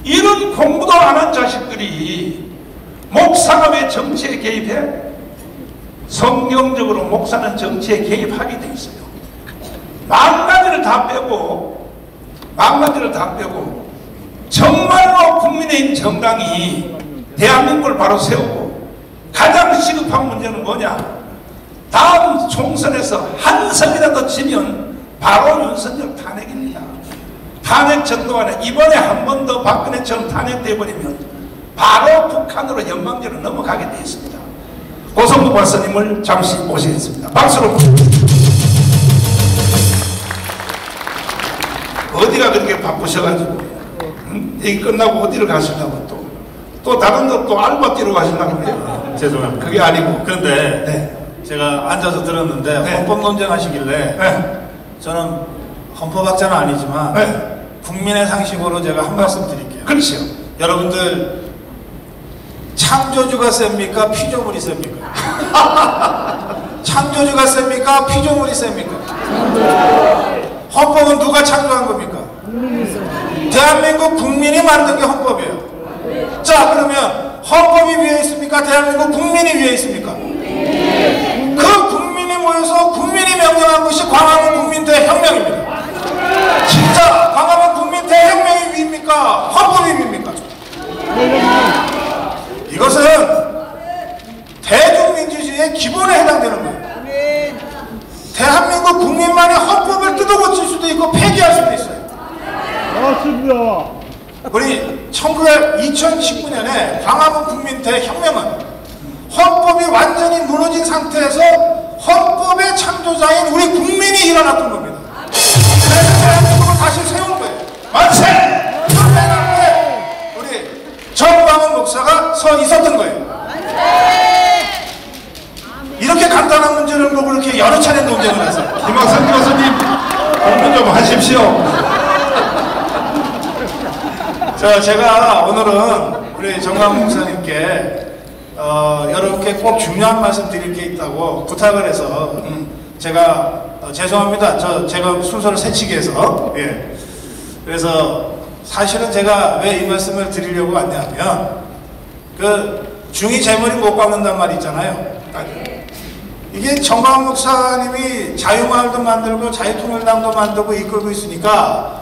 이런 공부도 안 한 자식들이 목사가 왜 정치에 개입해? 성경적으로 목사는 정치에 개입하게 돼 있어요. 망가지를 다 빼고 정말로 국민의힘 정당이 대한민국을 바로 세우고 가장 시급한 문제는 뭐냐? 다음 총선에서 한 석이라도 지면 바로 윤석열 탄핵입니다. 탄핵 전두환에 이번에 한 번 더 박근혜처럼 탄핵돼버리면 바로 북한으로 연방제로 넘어가게 되어 있습니다. 고성부 박사님을 잠시 모시겠습니다. 박수로. 어디가 그렇게 바쁘셔가지고 얘기 끝나고 어디를 가시려고 또 다른 데 또 알바 뛰러 가시려고 그래요? 죄송합니다. 그게 아니고. 그런데 네. 제가 앉아서 들었는데 네. 헌법 논쟁하시길래 네. 저는 헌법학자는 아니지만 네. 국민의 상식으로 제가 한 말씀 드릴게요. 그렇죠. 여러분들 창조주가 셉니까? 피조물이 셉니까? 창조주가 셉니까? 피조물이 셉니까? 헌법은 누가 창조한 겁니까? 대한민국 국민이 만든 게 헌법이에요. 자, 그러면 헌법이 위에 있습니까? 대한민국 국민이 위에 있습니까? 그 국민이 모여서 국민이 명령한 것이 광화문 국민대혁명입니다. 진짜 광화문 국민대혁명이 위입니까? 헌법이 위입니까? 이것은 대중민주주의의 기본에 해당되는 거예요. 대한민국 국민만이 헌법을 뜯어고칠 수도 있고 폐기할 수도 있어요. 맞습니다. 우리 2019년에 광화문 국민대혁명은 헌법이 완전히 무너진 상태에서 헌법의 창조자인 우리 국민이 일어났던 겁니다. 그래서 대한민국을 다시 세운 거예요. 만세! 우리 정광훈 목사가 서 있었던 거예요. 이렇게 간단한 문제를 보고 이렇게 여러 차례 논쟁을 해서 김학선 교수님 공부 좀 하십시오. 제가 오늘은 우리 정광훈 목사님께 여러분께 꼭 중요한 말씀 드릴 게 있다고 부탁을 해서 제가 죄송합니다. 제가 순서를 새치게 해서 그래서 사실은 제가 왜 이 말씀을 드리려고 왔냐면 그 중이 재물이 못 깎는단 말 있잖아요. 이게 정광훈 목사님이 자유마을도 만들고 자유통일당도 만들고 이끌고 있으니까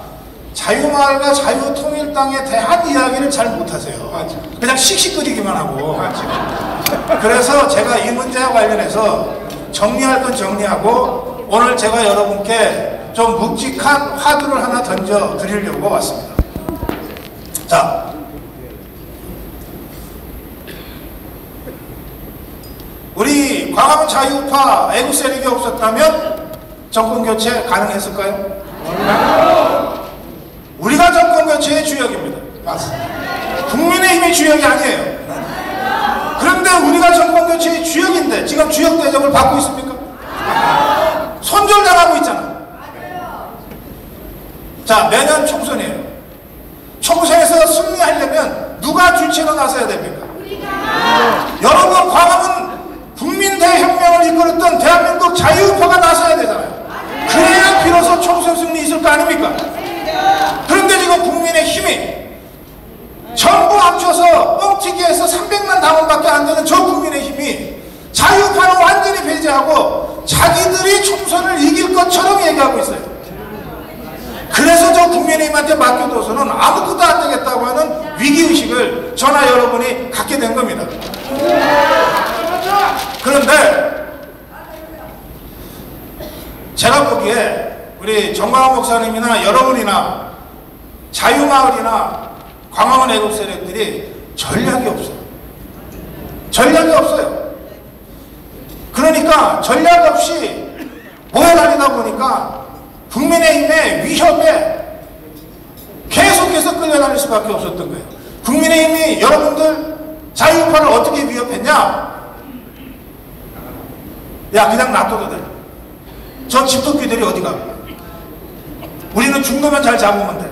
자유마을과 자유통일당에 대한 이야기를 잘 못하세요. 맞아. 그냥 씩씩거리기만 하고. 맞아. 그래서 제가 이 문제와 관련해서 정리할 건 정리하고 오늘 제가 여러분께 좀 묵직한 화두를 하나 던져 드리려고 왔습니다. 자, 우리 광화문 자유우파 애국 세력이 없었다면 정권 교체 가능했을까요? 우리가 정권 교체의 주역입니다. 맞습니다. 국민의힘이 주역이 아니에요. 그런데 우리가 정권 교체의 주역인데 지금 주역 대접을 받고 있습니까? 손절당하고 있잖아. 자, 내년 총선이에요. 총선에서 승리하려면 누가 주체로 나서야 됩니까? 여러분, 광화문 국민대혁명을 이끌었던 대한민국 자유우파가 나서야 되잖아요. 그래야 비로소 총선 승리 있을 거 아닙니까? 그런데 지금 국민의힘이 전부 합쳐서 뻥튀기해서 300만 당원밖에 안 되는 저 국민의힘이 자유우파는 완전히 배제하고 자기들이 총선을 이길 것처럼 얘기하고 있어요. 그래서 저 국민의힘한테 맡겨둬서는 아무것도 안 되겠다고 하는 위기의식을 저나 여러분이 갖게 된 겁니다. 그런데 제가 보기에 우리 정광훈 목사님이나 여러분이나 자유마을이나 광화문 애국 세력들이 전략이 없어요. 전략이 없어요. 그러니까 전략 없이 모여다니다 보니까 국민의힘의 위협에 계속해서 끌려다닐 수밖에 없었던 거예요. 국민의힘이 여러분들 자유우파를 어떻게 위협했냐? 야, 그냥 놔둬도 돼. 저 집토끼들이 어디가? 우리는 중도만 잘 잡으면 돼.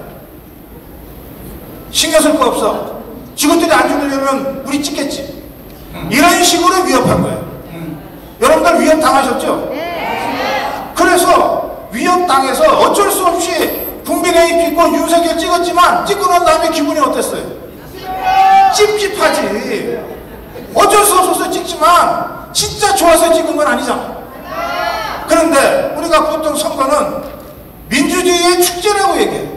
신경 쓸 거 없어. 지것들이 안 죽으려면 우리 찍겠지. 이런 식으로 위협한 거예요. 여러분들 위협 당하셨죠? 그래서 위협 당해서 어쩔 수 없이 국민의힘 찍고 윤석열 찍었지만 찍고 난 다음에 기분이 어땠어요? 찝찝하지. 어쩔 수 없어서 찍지만 진짜 좋아서 찍은 건 아니잖아. 그런데 우리가 보통 선거는 민주주의의 축제라고 얘기해.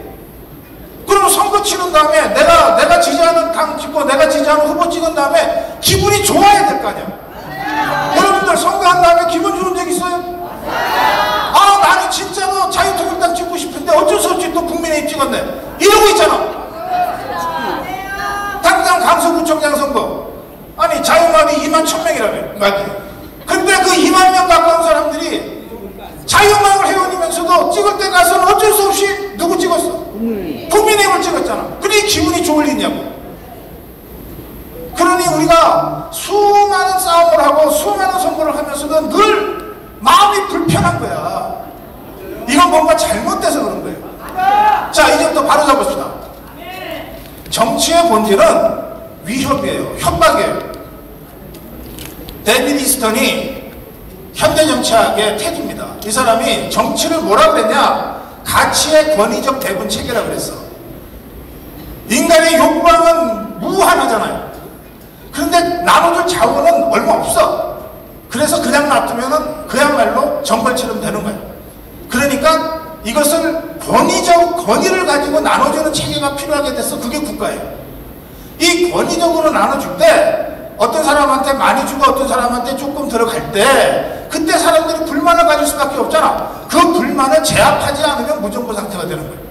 그럼 선거 치른 다음에 내가 지지하는 당 찍고 내가 지지하는 후보 찍은 다음에 기분이 좋아야 될 거 아니야. 여러분들 선거한 다음에 기분 좋은 적 있어요? 아, 나는 진짜로 자유통일당 찍고 싶은데 어쩔 수 없이 또 국민의힘 찍었네, 이러고 있잖아. 당장 강서구청장 선거, 아니 자유마을이 2만 1,000명이라며. 맞아요. 근데 그 2만 명 가까운 사람들이 자유마을 회원이면서도 찍을 때 가서는 어쩔 수 없이 누구 찍었어? 국민의힘을 찍었잖아. 그러니 기분이 좋을 리 있냐고. 그러니 우리가 수많은 싸움을 하고 수많은 선거를 하면서도 늘 마음이 불편한 거야. 이건 뭔가 잘못돼서 그런 거예요. 자, 이제부터 바로 잡읍시다. 정치의 본질은 위협이에요. 협박이에요. 데이비드 이스턴이 현대정치학의 태두입니다. 이 사람이 정치를 뭐라 그랬냐? 가치의 권위적 배분 체계라고 그랬어. 인간의 욕망은 무한하잖아요. 그런데 나눠줄 자원은 얼마 없어. 그래서 그냥 놔두면은 그야말로 정벌처럼 되는 거예요. 그러니까 이것을 권위를 가지고 나눠주는 체계가 필요하게 돼서 그게 국가예요. 이 권위적으로 나눠줄 때 어떤 사람한테 많이 주고 어떤 사람한테 조금 들어갈 때 그때 사람들이 불만을 가질 수밖에 없잖아. 그 불만을 제압하지 않으면 무정부 상태가 되는 거예요.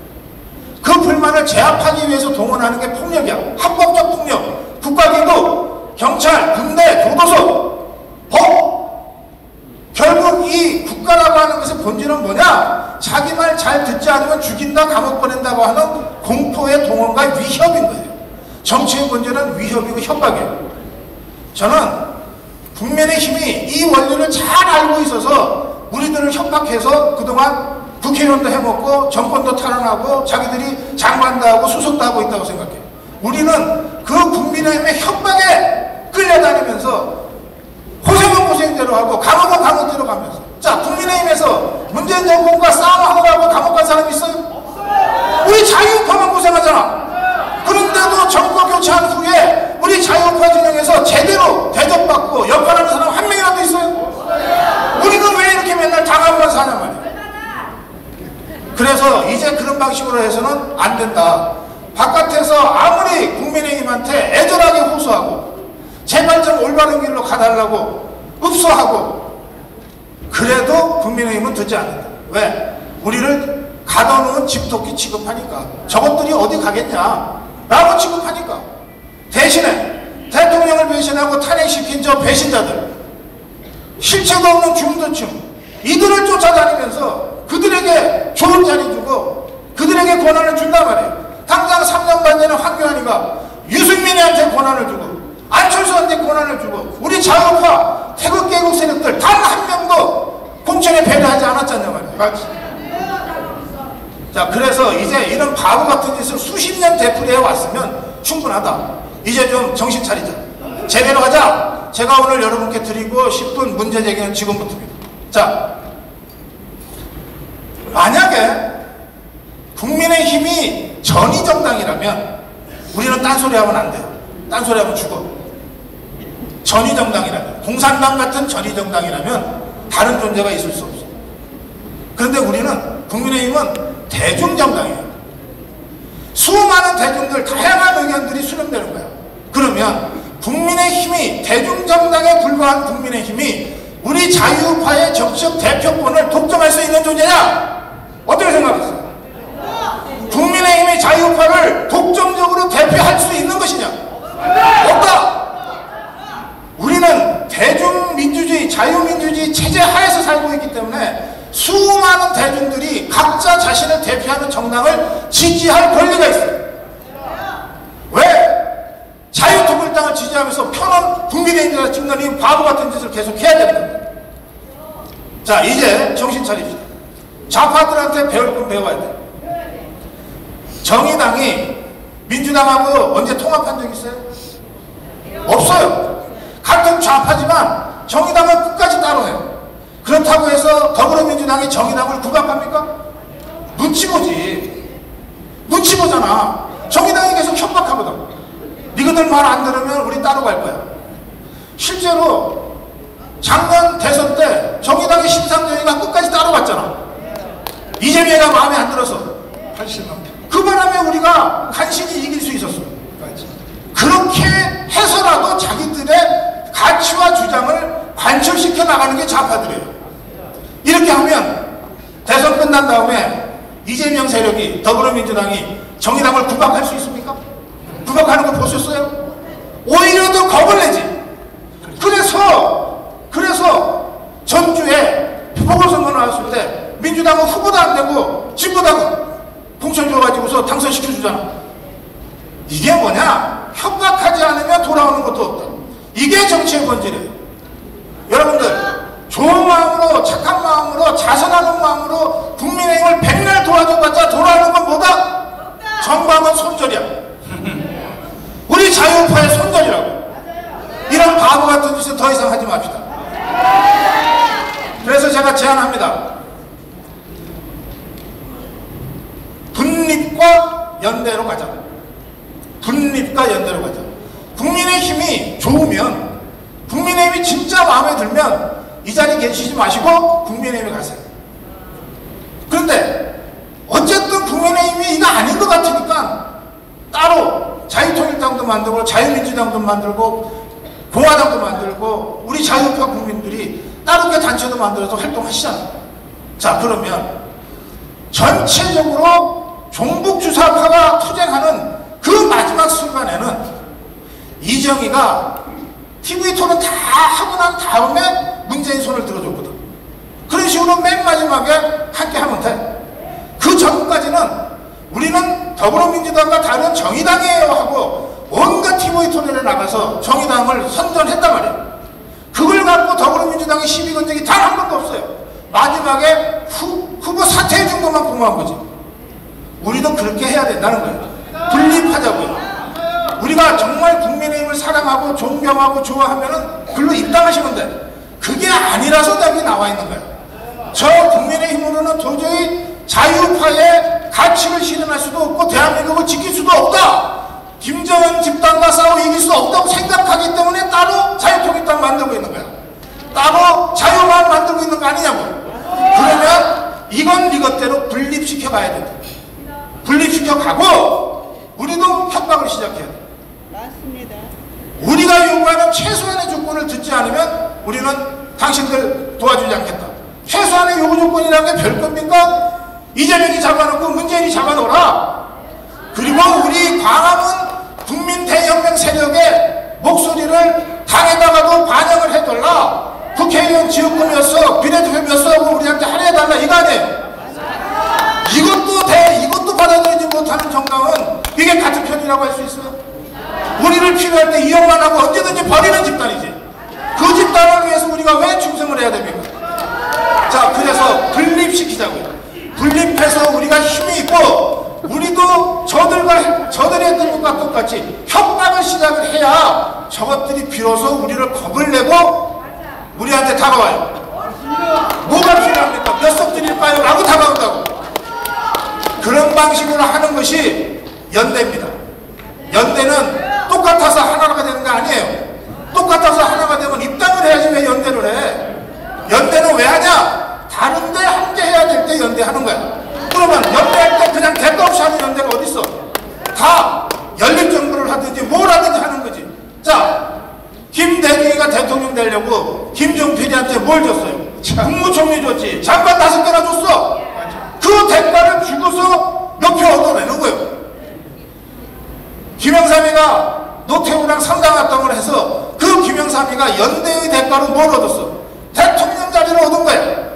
그 불만을 제압하기 위해서 동원하는 게 폭력이야. 합법적 폭력. 국가기구, 경찰, 군대, 교도소, 법. 결국 이 국가라고 하는 것의 본질은 뭐냐? 자기 말 잘 듣지 않으면 죽인다, 감옥 보낸다고 하는 공포의 동원과 위협인 거예요. 정치의 본질은 위협이고 협박이에요. 저는 국민의힘이 이 원리를 잘 알고 있어서 우리들을 협박해서 그동안 국회의원도 해먹고 정권도 탈환하고 자기들이 장관도 하고 수석도 하고 있다고 생각해요. 우리는 그 국민의힘의 협박에 끌려다니면서 고생은 고생대로 하고 감옥은 감옥대로 가면서. 자, 국민의힘에서 문재인 정권과 싸움하느라고 감옥 간 사람 있어요? 우리 자유우파만 고생하잖아. 그런데도 정권 교체한 후에 우리 자유우파 진영에서 제대로 대접받고 역할하는 사람 한 명이라도 있어요? 우리는 왜 이렇게 맨날 당하고만 사냐 말이야. 그래서 이제 그런 방식으로 해서는 안 된다. 바깥에서 아무리 국민의힘한테 애절하게 호소하고 제발 좀 올바른 길로 가달라고 읍소하고 그래도 국민의힘은 듣지 않는다. 왜? 우리를 가둬놓은 집토끼 취급하니까. 저것들이 어디 가겠냐 라고 취급하니까. 대신에 대통령을 배신하고 탄핵시킨 저 배신자들, 실체도 없는 중도층, 이들을 쫓아다니면서 그들에게 좋은 자리 주고 그들에게 권한을 준단 말이에요. 당장 3년 반 전에 황교안이가 유승민한테 권한을 주고 안철수한테 권한을 주고 우리 자유파 태극개국 세력들 단 한 명도 공천에 배려하지 않았잖냐 말이에요. 맞지? 자, 그래서 이제 이런 바보 같은 짓을 수십 년 되풀이해 왔으면 충분하다. 이제 좀 정신 차리자. 제대로 가자. 제가 오늘 여러분께 드리고 싶은 문제 제기는 지금부터입니다. 자, 만약에 국민의힘이 전위정당이라면 우리는 딴소리 하면 안 돼요. 딴소리 하면 죽어. 전위정당이라면, 공산당 같은 전위정당이라면 다른 존재가 있을 수 없어. 그런데 우리는, 국민의힘은 대중정당이에요. 수많은 대중들, 다양한 의견들이 수렴되는 거야. 그러면 국민의힘이, 대중정당에 불과한 국민의힘이 우리 자유파의 정치적 대표권을 독점할 수 있는 존재냐? 어떻게 생각하세요? 국민의힘이 자유파를 독점적으로 대표할 수 있는 것이냐? 없다! 우리는 대중민주주의, 자유민주주의 체제 하에서 살고 있기 때문에 수많은 대중들이 각자 자신을 대표하는 정당을 지지할 권리가 있어요. 왜? 자유통일당을 지지하면서 편한 국민의힘을 찍는 이 바보 같은 짓을 계속 해야 되는 겁니다. 자, 이제 정신 차립시다. 좌파들한테 배울 건 배워야 돼. 정의당이 민주당하고 언제 통합한 적 있어요? 없어요. 같은 좌파지만 정의당은 끝까지 따라해요. 그렇다고 해서 더불어민주당이 정의당을 구박합니까? 눈치 보지. 눈치 보잖아. 정의당이 계속 협박하거든. 니희들 말 안 들으면 우리 따로 갈 거야. 실제로 작년 대선 때 정의당의 심상정의가 끝까지 따라갔잖아. 이재명이가 마음에 안 들어서. 그 바람에 우리가 간신히 이길 수 있었어. 그렇게 해서라도 자기들의 가치와 주장을 관철시켜 나가는 게 좌파들이에요. 이렇게 하면 대선 끝난 다음에 이재명 세력이, 더불어민주당이 정의당을 구박할 수 있습니까? 구박하는 거 보셨어요? 오히려 더 겁을 내지. 그래서 전주에 보궐선거 나왔을 때 민주당은 후보도 안 되고 진보당은 공천 줘가지고서 당선시켜주잖아. 이게 뭐냐? 협박하지 않으면 돌아오는 것도 없다. 이게 정치의 본질이에요. 여러분들 좋은 마음으로, 착한 마음으로, 자선하는 마음으로 국민의힘을 백날 도와줘봤자 돌아오는 건 뭐다? 정방은 손절이야. 우리 자유파의 손절이라고. 이런 바보 같은 짓은 더 이상 하지 맙시다. 그래서 제가 제안합니다. 분립과 연대로 가자. 분립과 연대로 가자. 국민의힘이 좋으면, 국민의힘이 진짜 마음에 들면 이 자리에 계시지 마시고 국민의힘에 가세요. 그런데 어쨌든 국민의힘이 이거 아닌 것 같으니까 따로 자유통일당도 만들고 자유민주당도 만들고 공화당도 만들고 우리 자유파 국민들이 따로 게 단체도 만들어서 활동하시잖아요. 자, 그러면 전체적으로 종북주사파가 투쟁하는 그 마지막 순간에는 이정희가 TV 토론 다 하고 난 다음에 문재인 손을 들어줬거든. 그런 식으로 맨 마지막에 함께 하면 돼. 그 전까지는 우리는 더불어민주당과 다른 정의당이에요 하고 온갖 TV 토론에 나가서 정의당을 선전했단 말이에요. 그걸 갖고 더불어민주당의 시비 건 적이 단 한 번도 없어요. 마지막에 후보 사퇴해 준 것만 고마운 거지. 우리도 그렇게 해야 된다는 거예요. 분립하자고요. 우리가 정말 국민의힘을 사랑하고 존경하고 좋아하면은 글로 입당하시면 돼. 그게 아니라서 여기 나와 있는 거예요. 저 국민의힘으로는 도저히 자유파의 가치를 실현할 수도 없고 대한민국을 지킬 수도 없다. 김정은 집단과 싸워 이길 수 없다고 생각하기 때문에 따로 자유통일당 만들고 있는 거야. 따로 자유만 만들고 있는 거 아니냐고. 그러면 이건 이것대로 분립시켜 가야 된다. 분립시켜 가고 우리도 협박을 시작해야 돼. 맞습니다. 우리가 요구하는 최소한의 조건을 듣지 않으면 우리는 당신들 도와주지 않겠다. 최소한의 요구 조건이라는 게 별 겁니까? 이재명이 잡아놓고 문재인이 잡아놓으라. 그리고 우리 광화문 국민대혁명 세력의 목소리를 당에다가도 반영을 해달라. 국회의원 지역구 몇 석, 비례대표 몇 석하고 우리한테 할애해달라 이거 아니에요. 이것도 받아들이지 못하는 정당은 이게 같은 편이라고 할 수 있어요? 우리를 필요할 때 이용만 하고 언제든지 버리는 집단이지. 그 집단을 위해서 우리가 왜 충성을 해야 됩니까? 자, 그래서 분립시키자고요. 분립해서 우리가 힘이 있고 우리도 저들이 했던 것과 똑같이 협박을 시작을 해야 저것들이 비로소 우리를 겁을 내고 우리한테 다가와요. 뭐가 필요합니까? 몇 석 드릴까요? 라고 다가온다고. 그런 방식으로 하는 것이 연대입니다. 연대는 똑같아서 하나가 되는 거 아니에요. 똑같아서 하나가 되면 입당을 해야지 왜 연대를 해. 연대는 왜 하냐? 다른데 함께 해야 될 때 연대하는 거야. 그러면 연대할 때 그냥 대가 없이 하는 연대가 어딨어? 다 연립정부를 하든지 뭘 하든지 하는 거지. 자, 김대중이가 대통령 되려고 김종필이한테 뭘 줬어요? 국무총리 줬지. 장관 5개나 줬어. 그 대가를 주고서 몇 표 얻어내는 거예요. 김영삼이가 노태우랑 상당합당을 해서 그 김영삼이가 연대의 대가로 뭘 얻었어? 대통령 자리를 얻은 거야.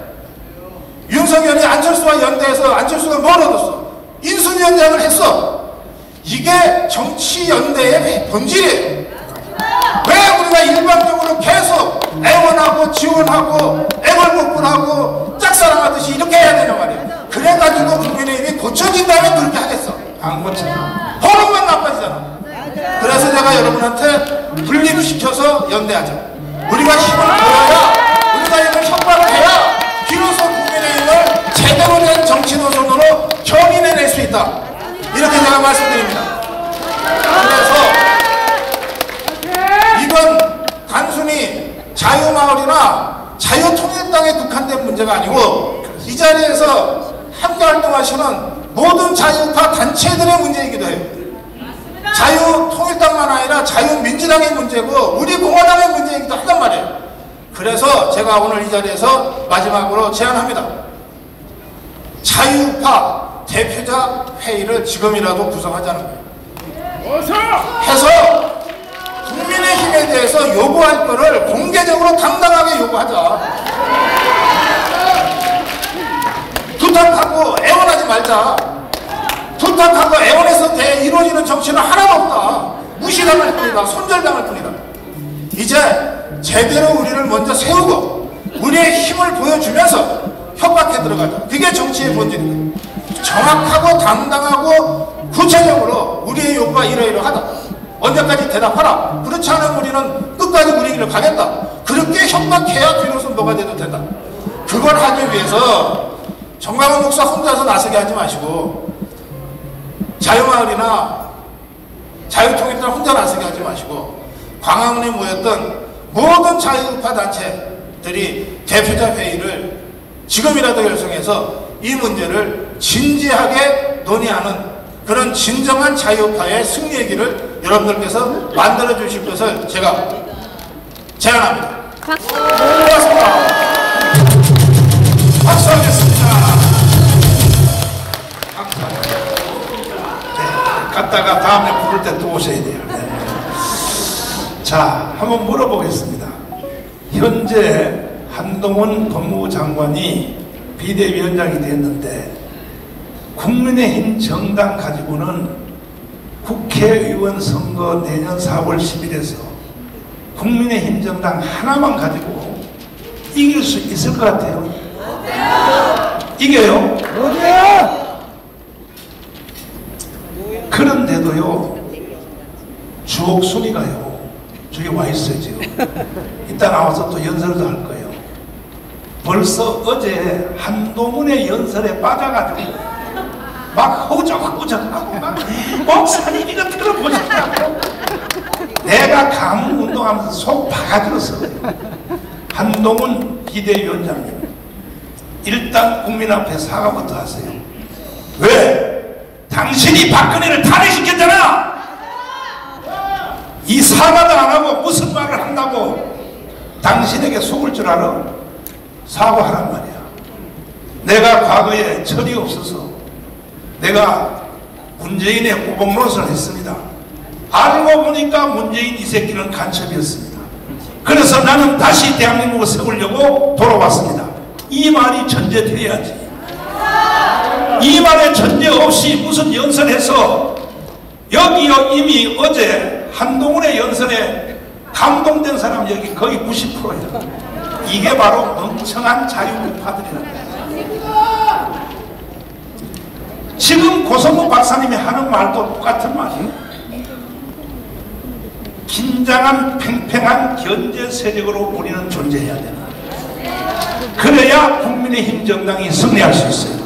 윤석열이 안철수와 연대해서 안철수가 뭘 얻었어? 인수위원장을 했어. 이게 정치 연대의 본질이에요. 왜 우리가 일방적으로 계속 애원하고 지원하고 애걸복걸하고 짝사랑하듯이 이렇게 해야 되는 말이에요. 그래가지고 국민의힘이 고쳐진다면 그렇게 하겠어. 안 고쳐. 호흡만 나빠지잖아. 그래서 제가 여러분한테 분립시켜서 연대하자. 우리가 힘을 보여야, 우리가 이걸 협박을 해야 비로소 국민의힘을 제대로 된 정치 노선으로 견인해낼 수 있다. 이렇게 다시 제가 말씀드립니다. 그래서 이건 단순히 자유마을이나 자유통일당에 국한된 문제가 아니고 이 자리에서 함께 활동하시는 모든 자유파 단체들의 문제이기도 해요. 자유통일당만 아니라 자유민주당의 문제고 우리 공화당의 문제이기도 하단 말이에요. 그래서 제가 오늘 이 자리에서 마지막으로 제안합니다. 자유파 대표자 회의를 지금이라도 구성하자는 거예요. 해서 국민의힘에 대해서 요구할 거를 공개적으로 당당하게 요구하자. 부탁하고 애원하지 말자. 부탁하고 애원해서 이루어지는 정치는 하나도 없다. 무시당할 뿐이다. 손절당할 뿐이다. 이제 제대로 우리를 먼저 세우고 우리의 힘을 보여주면서 협박해 들어가자. 그게 정치의 본질입니다. 정확하고 당당하고 구체적으로 우리의 요구가 이러이러하다. 언제까지 대답하라. 그렇지 않으면 우리는 끝까지 우리 길을 가겠다. 그렇게 협박해야 비로소 뭐가 돼도 된다. 그걸 하기 위해서 정광훈 목사 혼자서 나서게 하지 마시고 자유마을이나 자유통일당 혼자 나서게 하지 마시고 광화문에 모였던 모든 자유파 단체들이 대표자 회의를 지금이라도 결성해서 이 문제를 진지하게 논의하는 그런 진정한 자유파의 승리의 길을 여러분들께서 만들어 주실 것을 제가 제안합니다. 고맙습니다. 박수하겠습니다. 갔다가 다음에 부를 때 또 오셔야 돼요. 네. 자, 한번 물어보겠습니다. 현재 한동훈 법무부 장관이 비대위원장이 됐는데 국민의힘 정당 가지고는 국회의원 선거 내년 4월 10일에서 국민의힘 정당 하나만 가지고 이길 수 있을 것 같아요. 이겨요? 그런데도요, 주옥순이가요, 저기 와 있어요, 지금. 이따 나와서 또 연설도 할 거예요. 벌써 어제 한동훈의 연설에 빠져가지고 막 허우적허우적하고 막 목사님 이거 들어보시라고 내가 강운 운동하면서 속 박아들었어요. 한동훈 비대위원장님, 일단 국민 앞에 사과부터 하세요. 왜? 당신이 박근혜를 탄핵시켰잖아. 이 사과도 안 하고 무슨 말을 한다고 당신에게 속을 줄 알아? 사과하란 말이야. 내가 과거에 철이 없어서 내가 문재인의 오복 노릇을 했습니다. 알고 보니까 문재인 이 새끼는 간첩이었습니다. 그래서 나는 다시 대한민국을 세우려고 돌아왔습니다. 이 말이 전제돼야지. 이 말에 전제 없이 무슨 연설해서 여기요, 이미 어제 한동훈의 연설에 감동된 사람 여기 거의 90%야. 이게 바로 멍청한 자유우파들이라는 거야. 지금 고성호 박사님이 하는 말도 똑같은 말이에요. 긴장한 팽팽한 견제 세력으로 우리는 존재해야 된다. 그래야 국민의힘 정당이 승리할 수 있어요.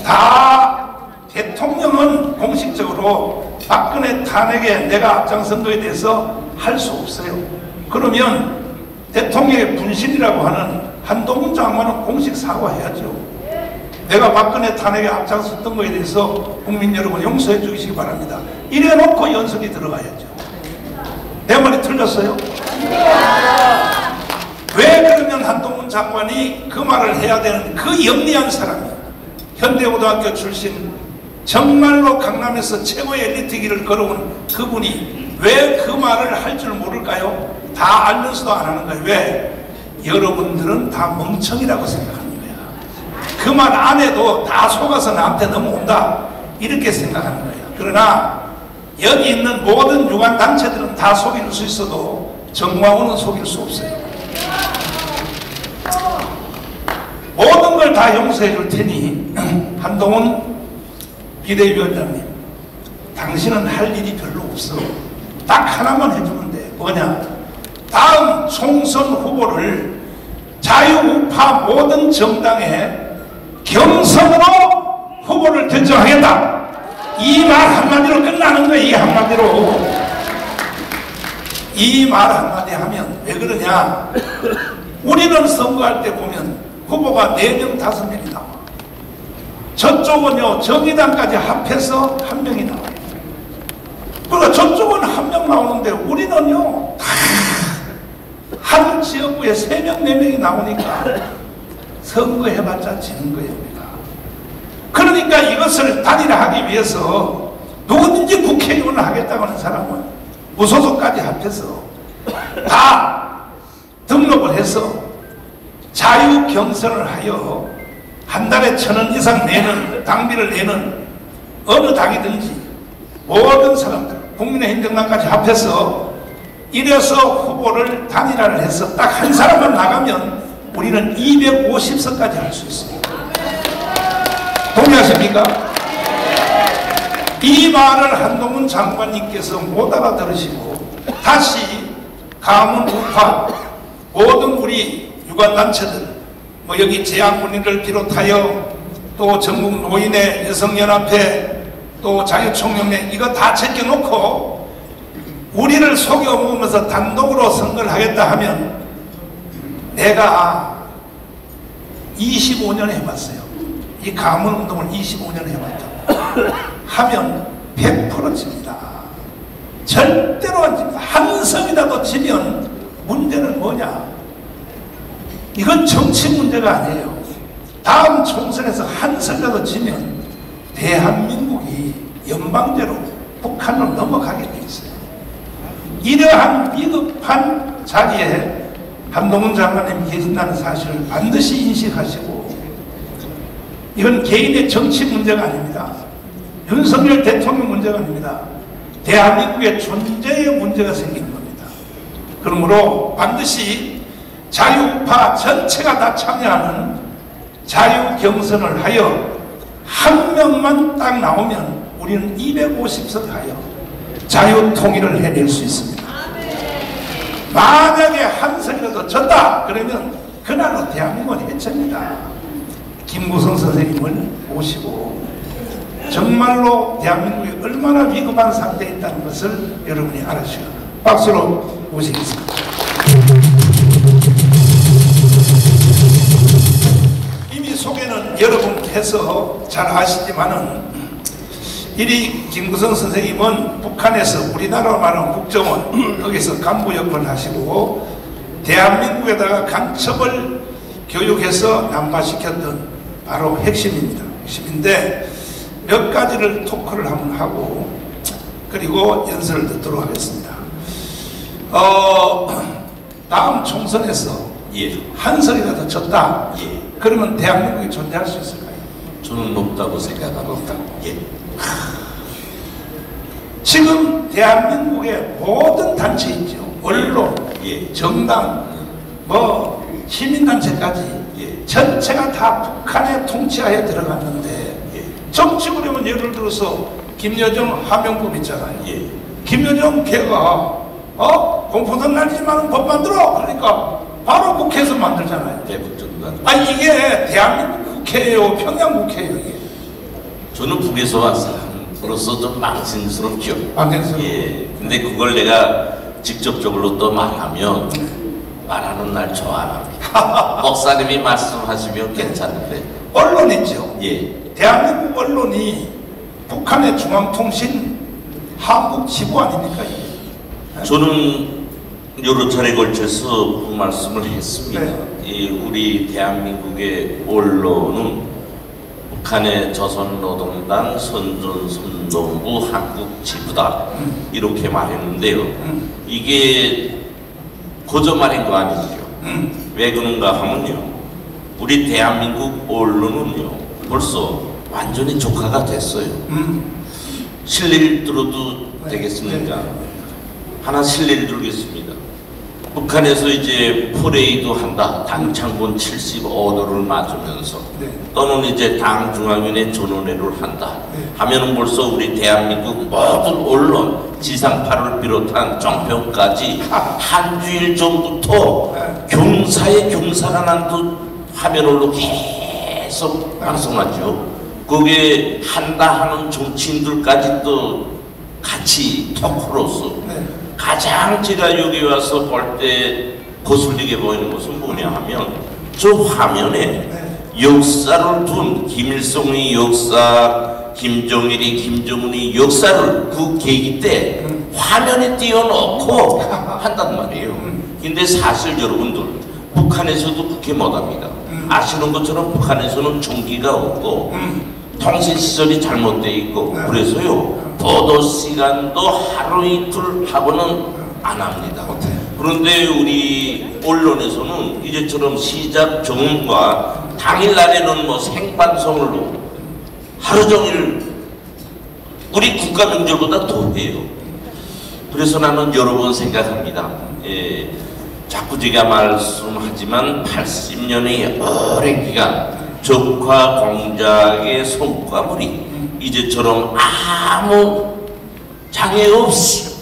다 대통령은 공식적으로 박근혜 탄핵에 내가 앞장선 거에 대해서 할 수 없어요. 그러면 대통령의 분신이라고 하는 한동훈 장관은 공식 사과해야죠. 내가 박근혜 탄핵에 앞장섰던 거에 대해서 국민 여러분 용서해 주시기 바랍니다. 이래 놓고 연설이 들어가야죠. 내 말이 틀렸어요? 왜 그러면 한동훈 장관이 그 말을 해야 되는 그 영리한 사람이 현대고등학교 출신 정말로 강남에서 최고의 엘리트 길을 걸어온 그분이 왜 그 말을 할 줄 모를까요? 다 알면서도 안 하는 거예요. 왜? 여러분들은 다 멍청이라고 생각하는 거야. 그 말 안 해도 다 속아서 나한테 넘어온다 이렇게 생각하는 거예요. 그러나 여기 있는 모든 유관단체들은 다 속일 수 있어도 정광훈은 속일 수 없어요. 모든 걸 다 용서해 줄 테니 한동훈 비대위원장님, 당신은 할 일이 별로 없어. 딱 하나만 해주면 돼. 뭐냐? 다음 총선 후보를 자유우파 모든 정당에 경선으로 후보를 결정하겠다. 이 말 한마디로 끝나는 거예요. 이 한마디로. 이 말 한마디 하면 왜 그러냐. 우리는 선거할 때 보면 후보가 4명, 5명이 나와. 저쪽은요, 정의당까지 합해서 1명이 나와요. 그러니까 저쪽은 1명 나오는데 우리는요, 한 지역구에 3명, 4명이 나오니까 선거해봤자 지는 거예요, 우리가. 그러니까 이것을 단일화하기 위해서 누구든지 국회의원을 하겠다고 하는 사람은 무소속까지 합해서 다 등록을 해서 자유 경선을 하여 한 달에 1,000원 이상 내는 당비를 내는 어느 당이든지 모든 사람들 국민의힘 정당까지 합해서 이래서 후보를 단일화를 해서 딱 한 사람만 나가면 우리는 250석까지 할 수 있습니다. 동의하십니까? 이 말을 한동훈 장관님께서 못 알아들으시고 다시 가문 우파 모든 우리 유관단체들 뭐 여기 재향군인을 비롯하여 또 전국 노인의 여성연합회 또 자유총연맹 이거 다 제껴놓고 우리를 속여먹으면서 단독으로 선거를 하겠다 하면 내가 25년 해봤어요. 이 가문운동을 25년 해봤다고 하면 100% 집니다. 절대로 안 집니다. 한 석이라도 지면 문제는 뭐냐? 이건 정치 문제가 아니에요. 다음 총선에서 한 석이라도 지면 대한민국이 연방제로 북한으로 넘어가게 돼 있어요. 이러한 비겁한 자리에 한동훈 장관님이 계신다는 사실을 반드시 인식하시고 이건 개인의 정치 문제가 아닙니다. 윤석열 대통령 문제가 아닙니다. 대한민국의 존재의 문제가 생기는 겁니다. 그러므로 반드시 자유우파 전체가 다 참여하는 자유경선을 하여 한 명만 딱 나오면 우리는 250석 하여 자유통일을 해낼 수 있습니다. 만약에 한 석이라도 졌다 그러면 그날로 대한민국은 해체입니다. 김무성 선생님을 모시고 정말로 대한민국이 얼마나 위급한 상태에 있다는 것을 여러분이 알아주시고 박수로 모시겠습니다. 이미 소개는 여러분께서 잘 아시지만은 이리 김무성 선생님은 북한에서 우리나라로 말하는 국정원 거기서 간부 역할을 하시고 대한민국에다가 간첩을 교육해서 난파시켰던 바로 핵심입니다. 핵심인데 몇 가지를 토크를 한번 하고 그리고 연설을 듣도록 하겠습니다. 다음 총선에서 한 석이라도 졌다. 그러면 대한민국이 존재할 수 있을까요? 저는 높다고 생각합니다. 없다고. 지금 대한민국의 모든 단체 있죠. 언론, 정당, 뭐 시민단체까지 전체가 다 북한의 통치하에 들어갔는데 정치 그러면 예를 들어서 김여정 하명법 있잖아요. 김여정 걔가 공포선 날리지만 법 만들어 그러니까 바로 국회에서 만들잖아요. 대북정당. 아니 이게 대한민국 국회예요, 평양 국회예요 이게. 저는 북에서 온 사람으로서 좀 망신스럽죠. 망신스럽죠. 근데 그걸 내가 직접적으로 또 말하면 말하는 날 저 안 합니다. 목사님이 말씀하시면 괜찮은데. 언론 있죠. 대한민국 언론이 북한의 중앙통신 한국 지부 아닙니까? 저는 여러 차례 걸쳐서 그 말씀을 했습니다. 우리 대한민국의 언론은 북한의 조선노동당 선전선동부 한국지부다 이렇게 말했는데요. 이게 거짓말인 거 아니죠. 왜 그런가 하면요, 우리 대한민국 언론은요 벌써 완전히 조카가 됐어요. 실례를 들어도 되겠습니까? 하나 실례를 들겠습니다. 북한에서 이제 퍼레이드 한다. 당창군 75도를 맞으면서 또는 이제 당 중앙위원회 전원회를 한다. 하면은 벌써 우리 대한민국 모든 언론 지상파를 비롯한 정평까지 한 주일 전부터 경사에 경사가 난 듯 화면으로 계속 방송하죠. 거기에 한다 하는 정치인들까지 또 같이 토크로서 가장 제가 여기 와서 볼 때 거슬리게 보이는 것은 뭐냐 하면 저 화면에 역사를 둔 김일성의 역사, 김정일이 김정은의 역사를 그 계기 때 화면에 띄워놓고 한단 말이에요. 근데 사실 여러분들 북한에서도 그렇게 못합니다. 아시는 것처럼 북한에서는 전기가 없고 통신시설이 잘못되어 있고 그래서요 보도 시간도 하루 이틀 하고는 안 합니다. 그런데 우리 언론에서는 이제처럼 시작 전과 당일날에는 뭐 생방송으로 하루 종일 우리 국가 명절보다 더 해요. 그래서 나는 여러 번 생각합니다. 자꾸 제가 말씀하지만 80년의 오랜 기간 적화 공작의 성과물이 이제처럼 아무 장애 없이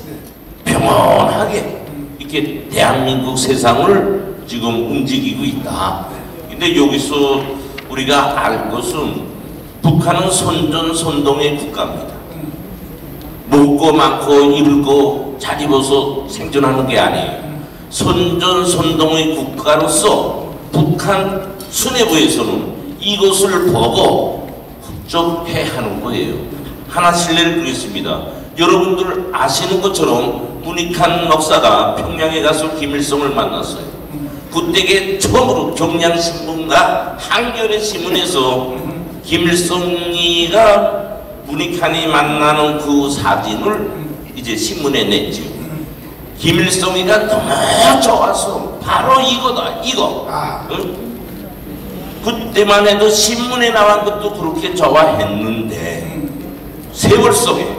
평온하게 이렇게 대한민국 세상을 지금 움직이고 있다. 근데 여기서 우리가 알 것은 북한은 선전선동의 국가입니다. 먹고 많고 입을 거 잘 입어서 생존하는 게 아니에요. 선전선동의 국가로서 북한 수뇌부에서는 이것을 보고 흡족해 하는 거예요. 하나 실례를 드리겠습니다. 여러분들 아시는 것처럼 문익환 목사가 평양에 가서 김일성을 만났어요. 그때에 처음으로 경향신문과 한겨레 신문에서 김일성이가 문익환이 만나는 그 사진을 이제 신문에 냈죠. 김일성이가 너무 좋아서 바로 이거다 이거. 응? 그때만 해도 신문에 나온 것도 그렇게 좋아했는데 세월 속에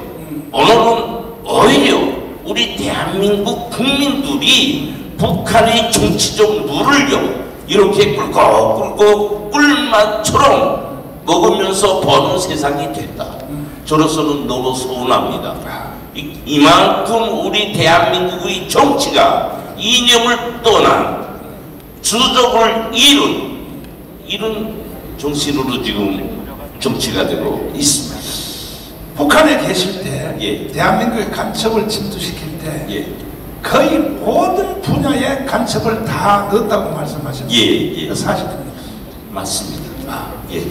오늘은 오히려 우리 대한민국 국민들이 북한의 정치적 물을요 이렇게 꿀꺽꿀꺽 꿀맛처럼 먹으면서 보는 세상이 됐다. 저로서는 너무 서운합니다. 이만큼 우리 대한민국의 정치가 이념을 떠난 주적을 잃은 정신으로 지금 정치가 되고 있습니다. 북한에 계실 때 예. 대한민국의 간첩을 침투시킬 때 예. 거의 모든 분야의 간첩을 다 넣었다고 말씀하셨는데 예. 사실입니다. 맞습니다. 예.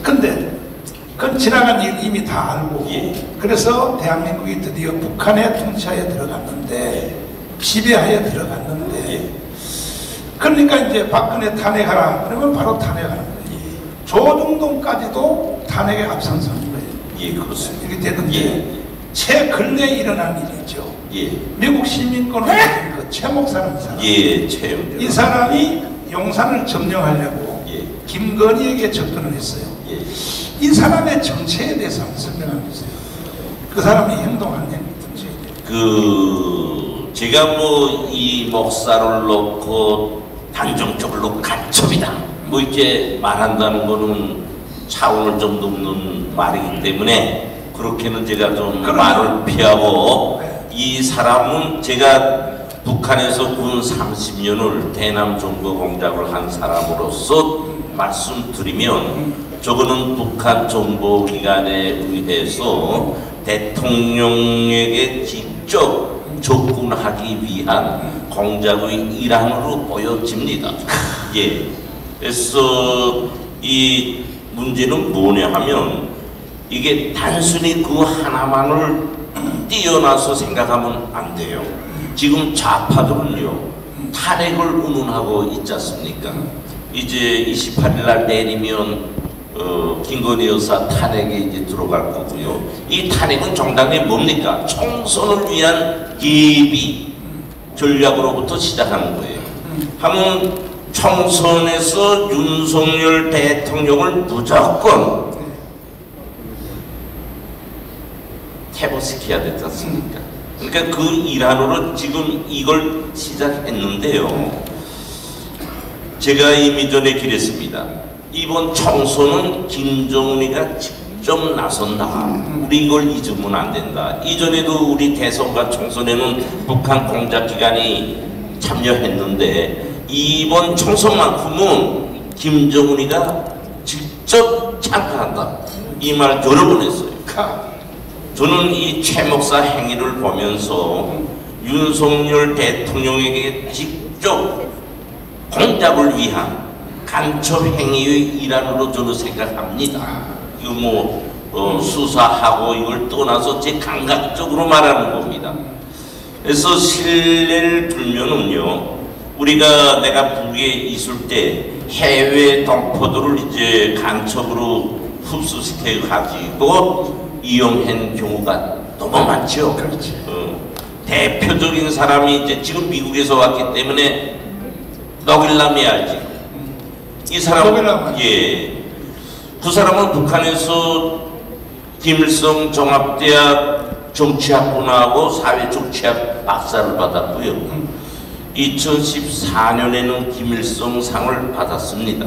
근데 그건 지나간 일 이미 다 알고 예. 그래서 대한민국이 드디어 북한의 통치하에 들어갔는데 지배하에 들어갔는데 예. 그러니까 이제 박근혜 탄핵하라 그러면 바로 탄핵하는 거예요. 조중동까지도 탄핵에 앞장서는 거예요. 예, 그렇습니다. 이렇게 되는데 예. 최근래 일어난 일이죠. 예. 미국 시민권을 가진 그 최 목사라는 사람. 예, 채용. 이 사람이 용산을 점령하려고 예. 김건희에게 접근을 했어요. 예. 이 사람의 정체에 대해서 한번 설명해 주세요. 그 사람이 행동한 정체에 대해서. 제가 뭐 이 목사를 놓고 단정적으로 간첩이다 뭐 이렇게 말한다는 거는 차원을 좀 넘는 말이기 때문에 그렇게는 제가 좀 말을 피하고 이 사람은 제가 북한에서 군 30년을 대남 정보 공작을 한 사람으로서 말씀드리면 저거는 북한 정보기관에 의해서 대통령에게 직접 접근하기 위한 공작의 일환으로 보여집니다. 예. 그래서 이 문제는 뭐냐 하면 이게 단순히 그 하나만을 띄어나서 생각하면 안 돼요. 지금 좌파들은요 탄핵을 운운하고 있지 않습니까? 이제 28일 날 내리면 김건희 여사 탄핵에 이제 들어갈 거고요. 이 탄핵은 정당에 뭡니까? 총선을 위한 예비 전략으로부터 시작하는 거예요. 하면 총선에서 윤석열 대통령을 무조건 퇴보시켜야 되지 않습니까? 그러니까 그 일환으로 지금 이걸 시작했는데요. 제가 이미 전에 그랬습니다. 이번 총선은 김정은이가 직접 나선다. 우리 이걸 잊으면 안 된다. 이전에도 우리 대선과 총선에는 북한 공작기관이 참여했는데 이번 총선만큼은 김정은이가 직접 참가한다. 이 말 여러 번 했어요. 저는 이 최 목사 행위를 보면서 윤석열 대통령에게 직접 공작을 위한 간첩 행위의 일환으로 저는 생각합니다. 이거 뭐 수사하고 이걸 떠나서 제 감각적으로 말하는 겁니다. 그래서 신뢰를 들면은요, 우리가 내가 북에 있을 때 해외 동포들을 이제 간첩으로 흡수시켜 가지고 이용한 경우가 너무 많죠. 그렇지. 대표적인 사람이 이제 지금 미국에서 왔기 때문에 너길남이 알지. 이 사람, 예, 그 사람은 북한에서 김일성 종합대학 정치학부나하고 사회정치학 박사를 받았고요. 2014년에는 김일성상을 받았습니다.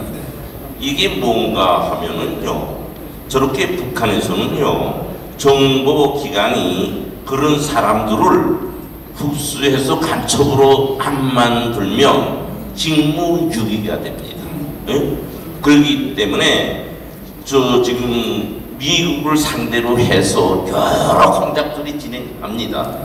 이게 뭔가 하면은요, 저렇게 북한에서는요, 정보기관이 그런 사람들을 흡수해서 간첩으로 안 만들면 직무유기가 됩니다. 예? 그렇기 때문에 지금 미국을 상대로 해서 여러 공작들이 진행합니다.